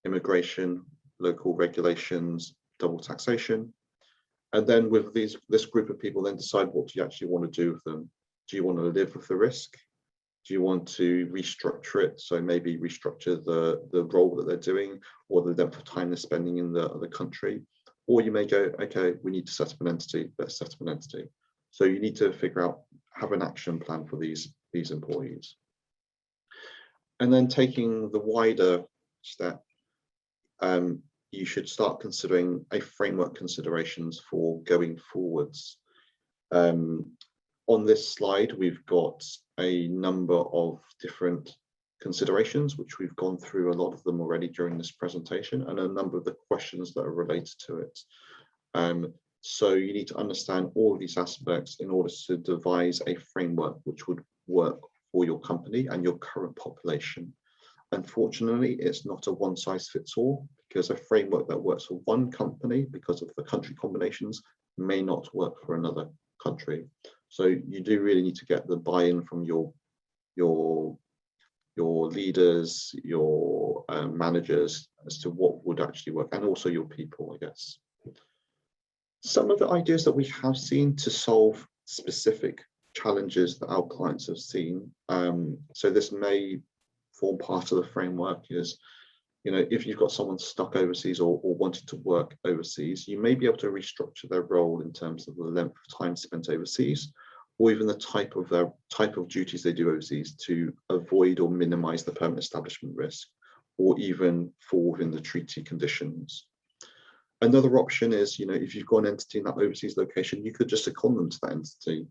immigration, local regulations, double taxation. And then with this group of people, then decide what you actually want to do with them. Do you want to live with the risk? Do you want to restructure it? So maybe restructure the role that they're doing or the length of time they're spending in the other country. Or you may go, okay, we need to set up an entity, let's set up an entity. So you need to figure out, have an action plan for these employees. And then taking the wider step, you should start considering a framework considerations for going forwards. On this slide, we've got a number of different considerations, which we've gone through a lot of them already during this presentation, and a number of the questions that are related to it. So you need to understand all of these aspects in order to devise a framework which would work for your company and your current population. Unfortunately, it's not a one-size-fits-all, because a framework that works for one company because of the country combinations may not work for another country. So you do really need to get the buy-in from your leaders, your managers, as to what would actually work, and also your people, I guess. Some of the ideas that we have seen to solve specific challenges that our clients have seen, so this may form part of the framework, is, you know, if you've got someone stuck overseas or wanting to work overseas, you may be able to restructure their role in terms of the length of time spent overseas, or even the type of duties they do overseas, to avoid or minimize the permanent establishment risk, or even fall within the treaty conditions. Another option is, you know, if you've got an entity in that overseas location, you could just second them to that entity.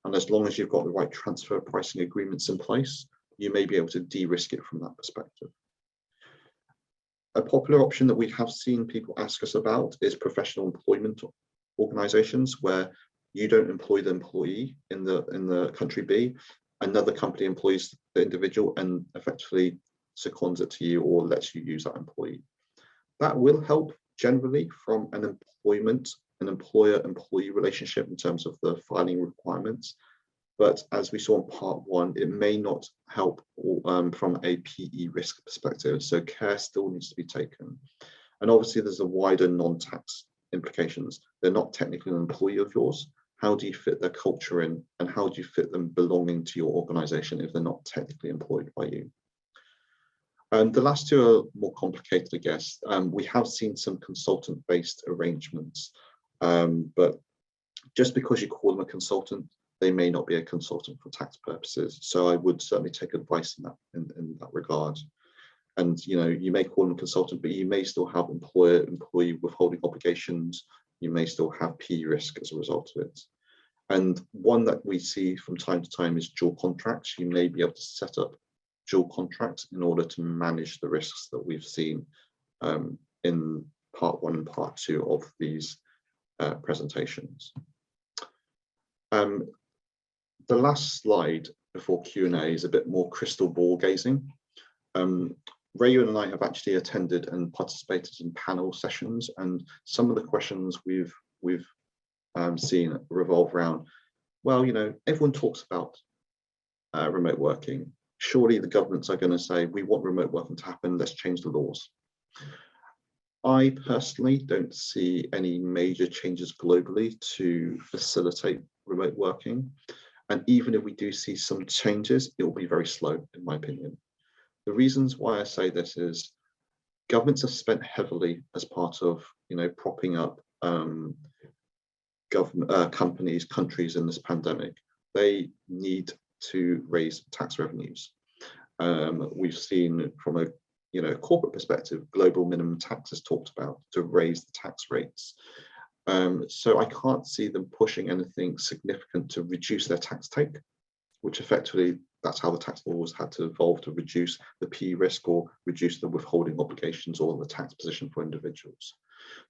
And as long as you've got the right transfer pricing agreements in place, you may be able to de-risk it from that perspective. A popular option that we have seen people ask us about is professional employment organizations, where you don't employ the employee in the country B, another company employs the individual and effectively seconds it to you or lets you use that employee. That will help generally from an employer-employee relationship in terms of the filing requirements. But as we saw in part one, it may not help from a PE risk perspective. So care still needs to be taken. And obviously there's a wider non-tax implications. They're not technically an employee of yours. How do you fit their culture in, and how do you fit them belonging to your organization if they're not technically employed by you? The last two are more complicated, I guess. We have seen some consultant-based arrangements, but just because you call them a consultant, they may not be a consultant for tax purposes. So I would certainly take advice in that regard. And you know, you may call them a consultant, but you may still have employer-employee withholding obligations. You may still have PE risk as a result of it. And one that we see from time to time is dual contracts. You may be able to set up dual contracts in order to manage the risks that we've seen in part one and part two of these presentations. The last slide before Q&A is a bit more crystal ball gazing. Rayu and I have actually attended and participated in panel sessions, and some of the questions we've seen revolve around, well, you know, everyone talks about remote working. Surely the governments are going to say, we want remote working to happen, let's change the laws. I personally don't see any major changes globally to facilitate remote working. And even if we do see some changes, it will be very slow, in my opinion. The reasons why I say this is governments have spent heavily as part of, you know, propping up companies, countries in this pandemic. They need to raise tax revenues. We've seen from a corporate perspective, global minimum tax is talked about to raise the tax rates. So I can't see them pushing anything significant to reduce their tax take, which effectively that's how the tax laws had to evolve to reduce the PE risk or reduce the withholding obligations or the tax position for individuals.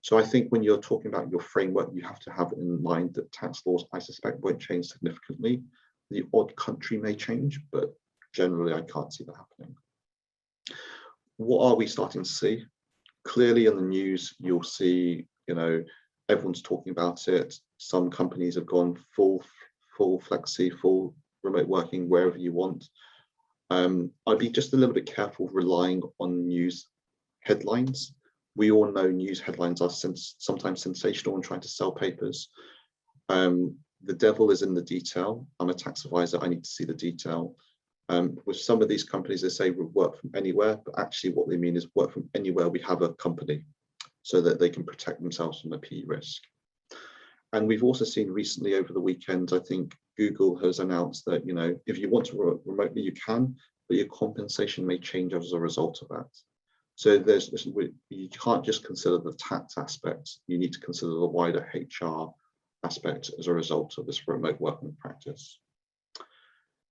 So I think when you're talking about your framework, you have to have in mind that tax laws, I suspect, won't change significantly. The odd country may change, but generally I can't see that happening. what are we starting to see? Clearly in the news, you'll see, everyone's talking about it. Some companies have gone full flexi, full remote working, wherever you want. I'd be just a little bit careful relying on news headlines. We all know news headlines are sometimes sensational and trying to sell papers. The devil is in the detail. I'm a tax advisor, I need to see the detail. With some of these companies, they say we work from anywhere, but actually what they mean is work from anywhere we have a company, so that they can protect themselves from the PE risk. And we've also seen recently over the weekend, I think Google has announced that, if you want to work remotely, you can, but your compensation may change as a result of that. So you can't just consider the tax aspects, you need to consider the wider HR aspect as a result of this remote working practice.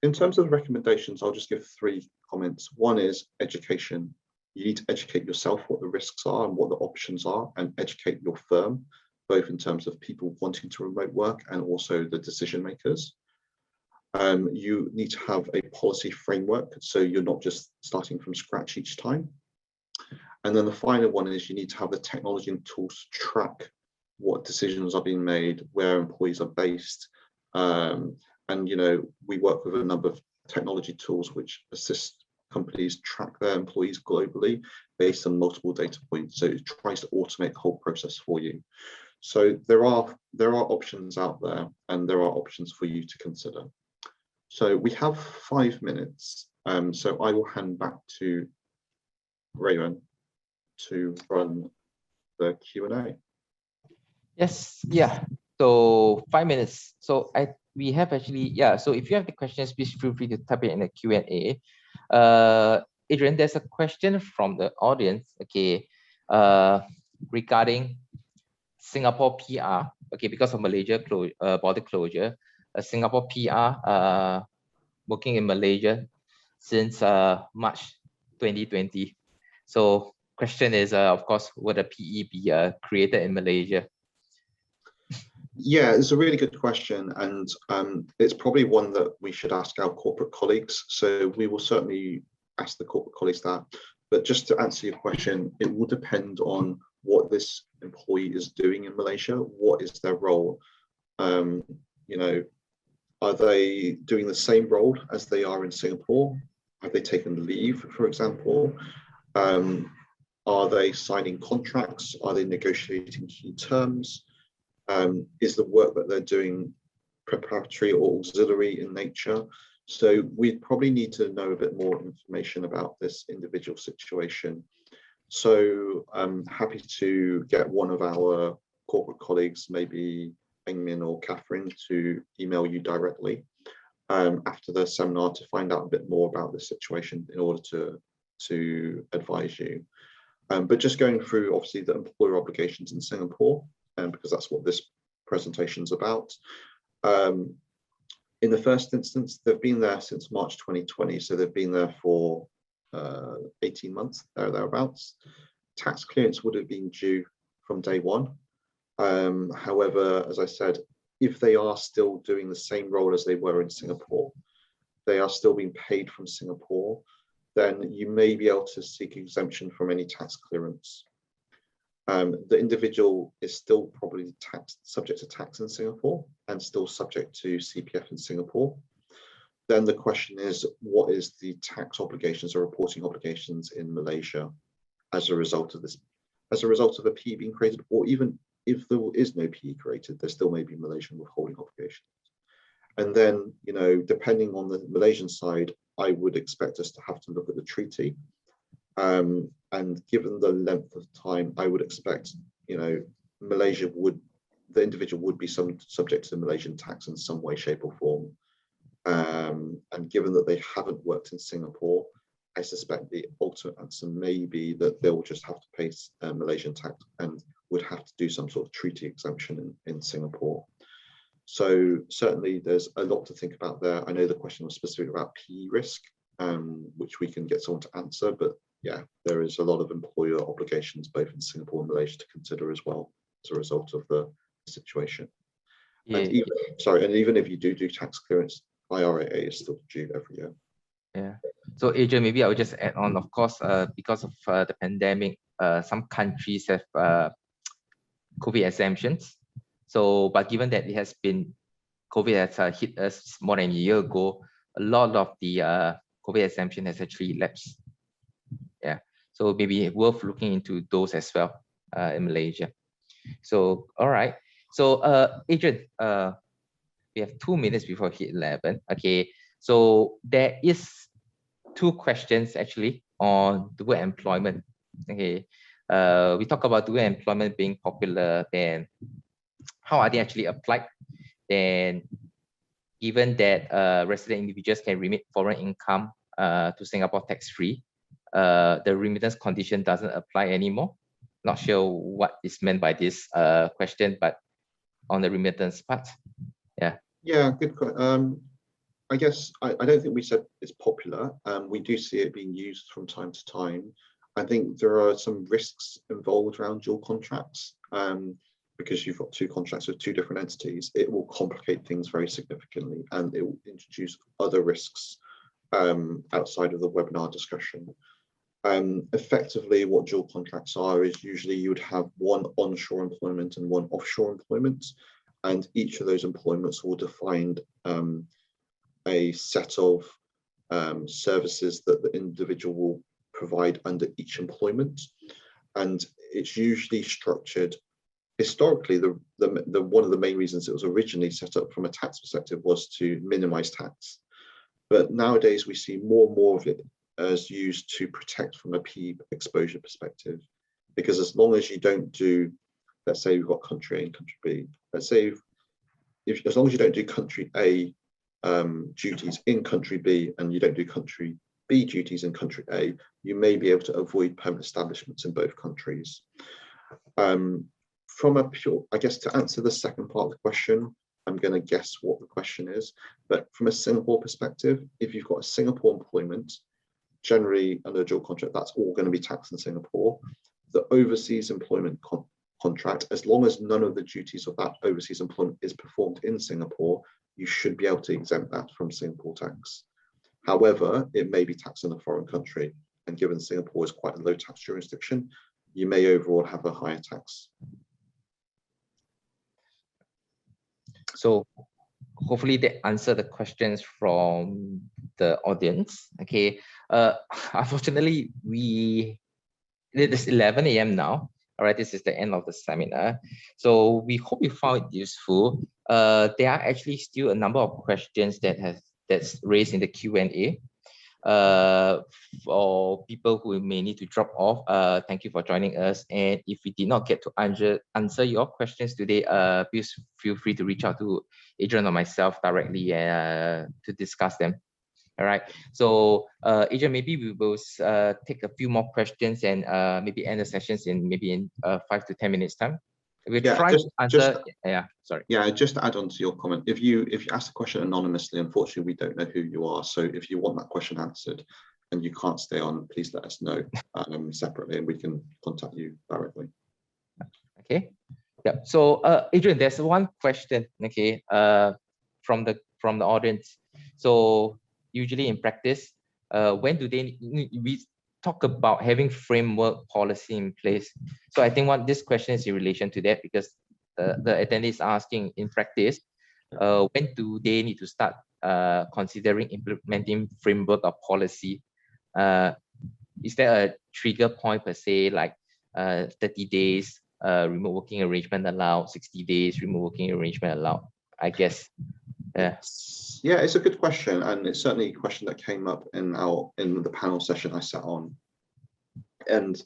In terms of recommendations, I'll just give 3 comments. One is education. You need to educate yourself what the risks are and what the options are, and educate your firm, both in terms of people wanting to remote work and also the decision makers. You need to have a policy framework, so you're not just starting from scratch each time. And then the final one is you need to have the technology and tools to track what decisions are being made, where employees are based. And we work with a number of technology tools which assist companies track their employees globally based on multiple data points. So it tries to automate the whole process for you. So there are options out there, and there are options for you to consider. So we have 5 minutes. So I will hand back to Raymond to run the Q&A. Yes, yeah. So 5 minutes. So we have actually, so if you have the questions, please feel free to type it in the Q&A. Adrian, there's a question from the audience, okay, regarding Singapore PR, okay, because of Malaysia border closure, Singapore PR working in Malaysia since March 2020. So question is, of course, would a PE be created in Malaysia? Yeah, it's a really good question, and it's probably one that we should ask our corporate colleagues. So we will certainly ask the corporate colleagues that. But just to answer your question, it will depend on what this employee is doing in Malaysia. What is their role? Are they doing the same role as they are in Singapore? Have they taken leave, for example? Are they signing contracts? Are they negotiating key terms? Is the work that they're doing preparatory or auxiliary in nature? So we'd probably need to know a bit more information about this individual situation. So I'm happy to get one of our corporate colleagues, maybe Engmin or Catherine, to email you directly after the seminar to find out a bit more about the situation in order to advise you. But just going through, obviously, the employer obligations in Singapore, because that's what this presentation is about. In the first instance, they've been there since March 2020, so they've been there for 18 months, thereabouts. Tax clearance would have been due from day one. However, as I said, if they are still doing the same role as they were in Singapore, they are still being paid from Singapore, then you may be able to seek exemption from any tax clearance. The individual is still probably subject to tax in Singapore and still subject to CPF in Singapore. Then the question is, what is the tax obligations or reporting obligations in Malaysia as a result of this, as a result of a PE being created, or even if there is no PE created, there still may be Malaysian withholding obligations. And then, depending on the Malaysian side, I would expect us to have to look at the treaty. And given the length of time, I would expect, Malaysia the individual would be subject to Malaysian tax in some way, shape or form. And given that they haven't worked in Singapore, I suspect the ultimate answer may be that they'll just have to pay Malaysian tax and would have to do some sort of treaty exemption in Singapore. So certainly there's a lot to think about there. I know the question was specific about PE risk, which we can get someone to answer, but yeah, there is a lot of employer obligations both in Singapore and Malaysia to consider as well as a result of the situation. Yeah. And even if you do tax clearance, IRAA is still due every year. Yeah. So Adrian, maybe I'll just add on, of course, because of the pandemic, some countries have COVID exemptions. So, but given that COVID has hit us more than a year ago, a lot of the COVID exemption has actually lapsed. Yeah. So maybe worth looking into those as well in Malaysia. So, all right. So, Adrian, we have 2 minutes before hit 11. Okay. So there is 2 questions actually on dual employment. Okay. We talk about dual employment being popular, then how are they actually applied? Then given that resident individuals can remit foreign income to Singapore tax-free, the remittance condition doesn't apply anymore. Not sure what is meant by this question, but on the remittance part. Yeah. Yeah, good. I guess I don't think we said it's popular. We do see it being used from time to time. I think there are some risks involved around dual contracts. Because you've got 2 contracts with 2 different entities, it will complicate things very significantly, and it will introduce other risks outside of the webinar discussion. Effectively, what dual contracts are is usually you would have one onshore employment and one offshore employment, and each of those employments will define a set of services that the individual will provide under each employment, and it's usually structured. Historically, one of the main reasons it was originally set up from a tax perspective was to minimize tax. But nowadays we see more and more of it as used to protect from a P exposure perspective. Because as long as you don't do, let's say you've got country A and country B, let's say as long as you don't do country A duties in country B and you don't do country B duties in country A, you may be able to avoid permanent establishments in both countries. From a pure, I guess to answer the second part of the question, I'm going to guess what the question is, but from a Singapore perspective, if you've got a Singapore employment, generally under a dual contract, that's all going to be taxed in Singapore. The overseas employment contract, as long as none of the duties of that overseas employment is performed in Singapore, you should be able to exempt that from Singapore tax. However, it may be taxed in a foreign country, and given Singapore is quite a low tax jurisdiction, you may overall have a higher tax. So hopefully they answer the questions from the audience. Okay. Unfortunately, it is 11 a.m. now. All right, this is the end of the seminar. So we hope you found it useful. There are actually still a number of questions that's raised in the Q&A. For people who may need to drop off, thank you for joining us. And if we did not get to answer your questions today, please feel free to reach out to Adrian or myself directly to discuss them. All right. So Adrian, maybe we will take a few more questions and maybe end the sessions in 5 to 10 minutes time. We'll try to answer. Sorry. Yeah, just to add on to your comment, if you ask a question anonymously, unfortunately, we don't know who you are. So if you want that question answered and you can't stay on, please let us know separately and we can contact you directly. Okay. Yeah. So Adrian, there's one question, okay, from the audience. So usually in practice, when do we talk about having framework policy in place? So I think this question is in relation to that, because the attendee is asking in practice, when do they need to start considering implementing framework or policy? Is there a trigger point per se, like 30 days remote working arrangement allowed, 60 days remote working arrangement allowed? I guess. Yeah, it's a good question, and it's certainly a question that came up in the panel session I sat on. And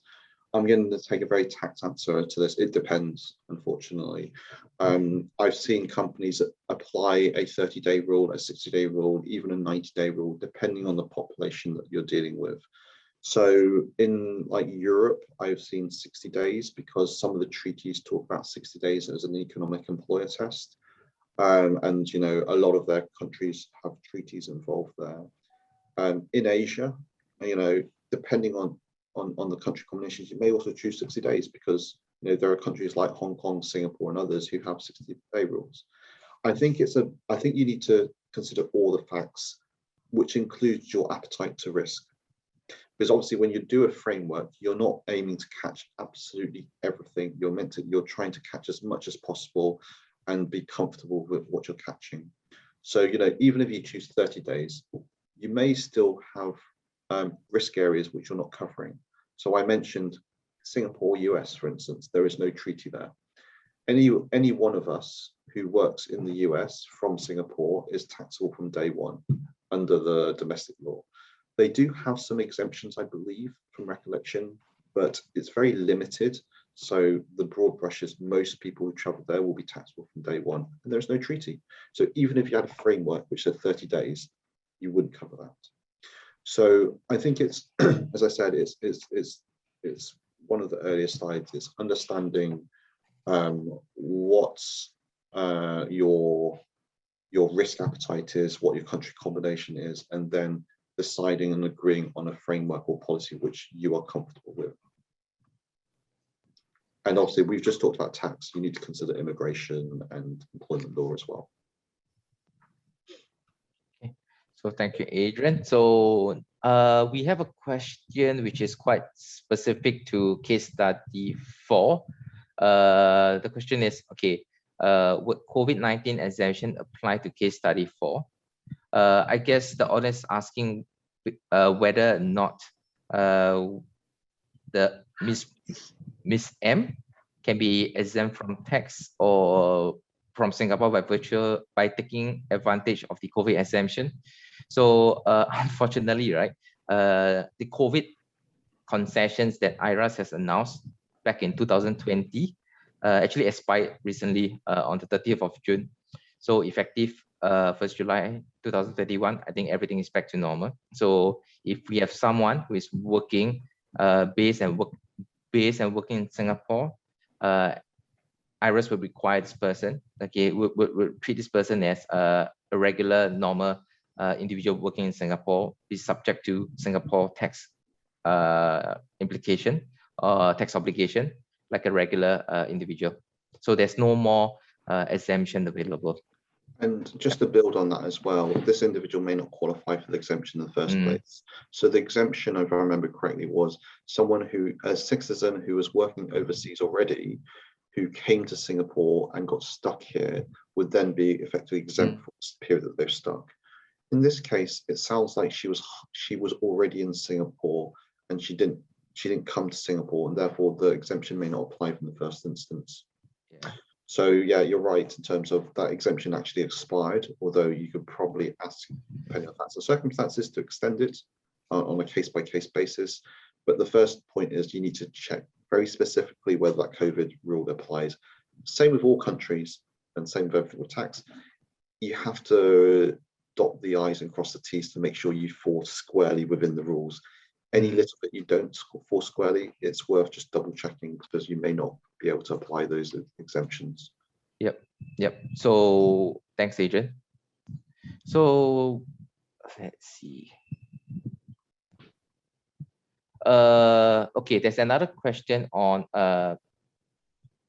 I'm going to take a very tact answer to this. It depends, unfortunately. I've seen companies that apply a 30-day rule, a 60-day rule, even a 90-day rule, depending on the population that you're dealing with. So in like Europe, I've seen 60 days because some of the treaties talk about 60 days as an economic employer test. And, you know, a lot of their countries have treaties involved there. In Asia, you know, depending on the country combinations, you may also choose 60 days because, you know, there are countries like Hong Kong, Singapore, and others who have 60-day rules. I think you need to consider all the facts which includes your appetite to risk. Because obviously when you do a framework, you're not aiming to catch absolutely everything. You're trying to catch as much as possible and be comfortable with what you're catching. So, even if you choose 30 days, you may still have risk areas which you're not covering. So I mentioned Singapore, US, for instance, there is no treaty there. Any one of us who works in the US from Singapore is taxable from day one under the domestic law. They do have some exemptions, I believe, from recollection, but it's very limited. So the broad brush is most people who travel there will be taxable from day one, and there's no treaty. So even if you had a framework which said 30 days, you wouldn't cover that. So I think it's, as I said, it's one of the earlier slides. It's understanding what's your risk appetite is, what your country combination is, and then deciding and agreeing on a framework or policy which you are comfortable with. And obviously, we've just talked about tax. You need to consider immigration and employment law as well. Okay. So thank you, Adrian. So we have a question which is quite specific to case study 4. The question is, okay, would COVID-19 exemption apply to case study 4? I guess the audience is asking whether or not the Miss M can be exempt from tax or from Singapore by taking advantage of the COVID exemption. So unfortunately, right, the COVID concessions that IRAS has announced back in 2020 actually expired recently on the 30th of June. So effective 1st July 2021, I think everything is back to normal. So if we have someone who is working based and working in Singapore, IRAS will require this person, okay, would treat this person as a regular, normal individual working in Singapore, be subject to Singapore tax implication or tax obligation like a regular individual. So there's no more exemption available. And just to build on that as well, this individual may not qualify for the exemption in the first place. So the exemption, if I remember correctly, was someone who, a citizen who was working overseas already, who came to Singapore and got stuck here, would then be effectively exempt for the period that they're stuck. In this case, it sounds like she was already in Singapore and she didn't come to Singapore, and therefore the exemption may not apply from the first instance. Yeah. So yeah, you're right in terms of that exemption actually expired, although you could probably ask, depending on facts and circumstances, to extend it on a case-by-case basis. But the first point is you need to check very specifically whether that COVID rule applies. Same with all countries and same with everything with tax. You have to dot the I's and cross the T's to make sure you fall squarely within the rules. Any little bit you don't fall squarely, it's worth just double checking because you may not be able to apply those exemptions. Yep. So thanks, Adrian. So let's see. Okay, there's another question on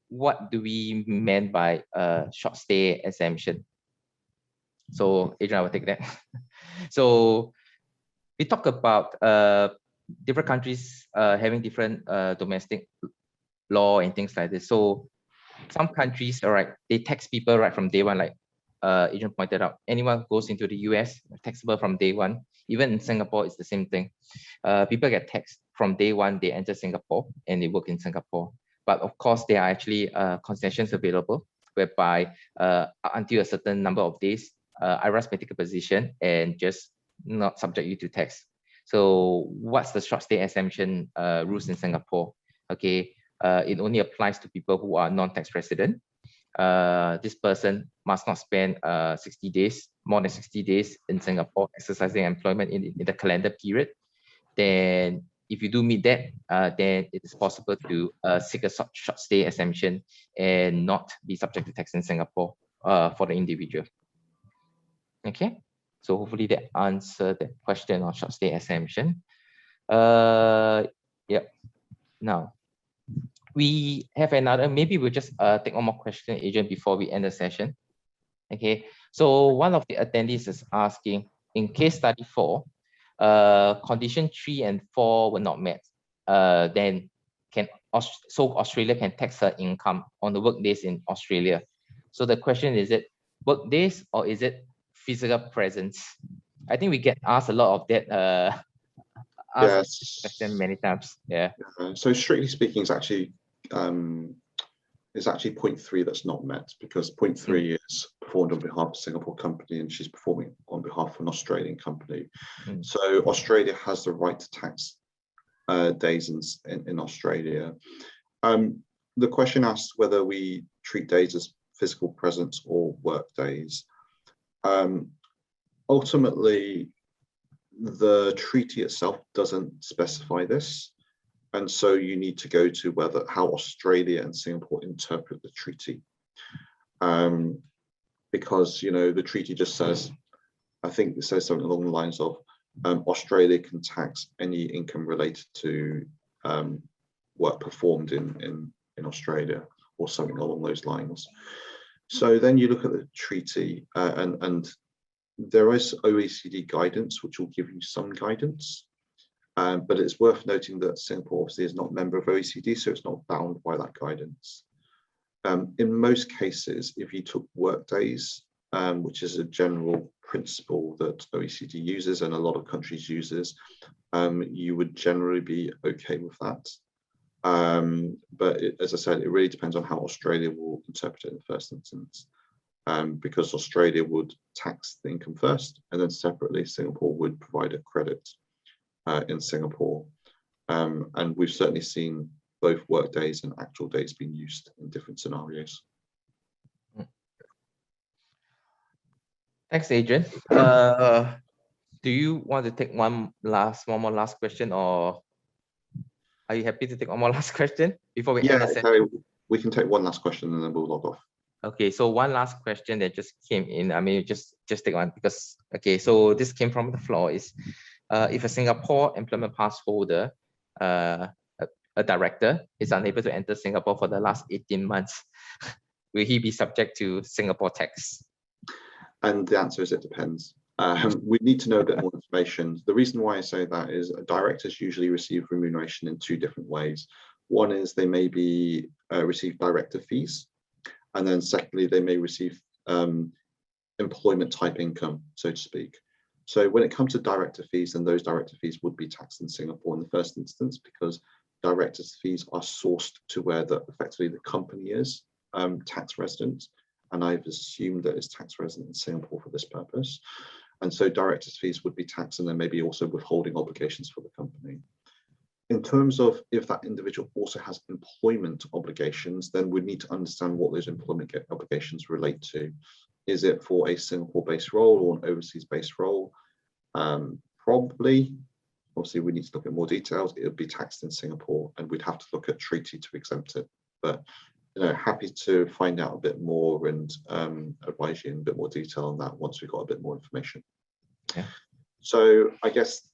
what do we mean by short stay exemption? So Adrian, I will take that. So we talk about different countries having different domestic law and things like this. So some countries, all right, they tax people right from day one, like Adrian pointed out. Anyone who goes into the US, taxable from day one. Even in Singapore, it's the same thing. People get taxed from day one, they enter Singapore and they work in Singapore. But of course, there are actually concessions available whereby until a certain number of days, IRAS may take a position and just not subject you to tax. So what's the short stay exemption rules in Singapore? Okay, it only applies to people who are non-tax resident. This person must not spend 60 days, more than 60 days in Singapore exercising employment in the calendar period. Then if you do meet that, then it is possible to seek a short stay exemption and not be subject to tax in Singapore for the individual. Okay, so hopefully that answered the question on short stay exemption. Yep. Now we have another, maybe we'll just take one more question, Adrian, before we end the session. Okay, so one of the attendees is asking, in case study 4, condition 3 and 4 were not met, then Australia can tax her income on the work days in Australia. So the question is it work days or is it physical presence? I think we get asked a lot of that question many times. Yeah. So strictly speaking, it's actually point 3 that's not met, because point 3 is performed on behalf of a Singapore company and she's performing on behalf of an Australian company. So Australia has the right to tax days in Australia. The question asks whether we treat days as physical presence or work days. Ultimately, the treaty itself doesn't specify this. And so you need to go to how Australia and Singapore interpret the treaty. Because, the treaty just says, I think it says something along the lines of Australia can tax any income related to work performed in Australia, or something along those lines. So then you look at the treaty and there is OECD guidance, which will give you some guidance. But it's worth noting that Singapore obviously is not a member of OECD, so it's not bound by that guidance. In most cases, if you took work days, which is a general principle that OECD uses and a lot of countries uses, you would generally be okay with that. But as I said, it really depends on how Australia will interpret it in the first instance. Because Australia would tax the income first, and then separately Singapore would provide a credit in Singapore. And we've certainly seen both work days and actual days being used in different scenarios. Thanks, Adrian. Do you want to take one more last question, or are you happy to take one more last question before we end the session? We can take one last question and then we'll log off. Okay, so one last question that just came in. I mean, just take one because, okay, so this came from the floor is, if a Singapore employment pass holder, a director, is unable to enter Singapore for the last 18 months, will he be subject to Singapore tax? And the answer is it depends. We need to know a bit more information. The reason why I say that is directors usually receive remuneration in 2 different ways. One is they may receive director fees, and then secondly, they may receive employment type income, so to speak. So when it comes to director fees, then those director fees would be taxed in Singapore in the first instance, because directors' fees are sourced to where effectively the company is tax resident. And I've assumed that it's tax resident in Singapore for this purpose. And so directors' fees would be taxed, and then maybe also withholding obligations for the company. In terms of if that individual also has employment obligations, then we need to understand what those employment obligations relate to. Is it for a Singapore-based role or an overseas-based role? Probably. Obviously, we need to look at more details. It would be taxed in Singapore, and we'd have to look at treaty to exempt it. But happy to find out a bit more and advise you in a bit more detail on that once we've got a bit more information. Yeah. So I guess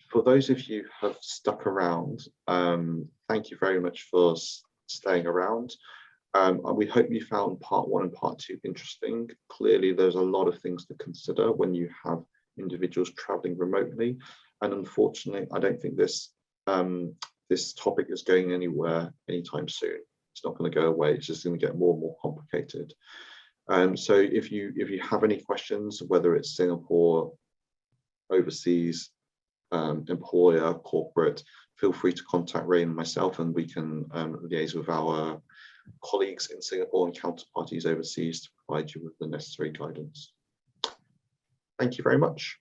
for those of you who have stuck around, thank you very much for staying around. We hope you found part 1 and part 2 interesting. Clearly, there's a lot of things to consider when you have individuals traveling remotely. And unfortunately, I don't think this topic is going anywhere anytime soon. It's not going to go away. It's just going to get more and more complicated. So if you have any questions, whether it's Singapore, overseas, employer, corporate, feel free to contact Ray and myself, and we can liaise with our colleagues in Singapore and counterparties overseas to provide you with the necessary guidance. Thank you very much.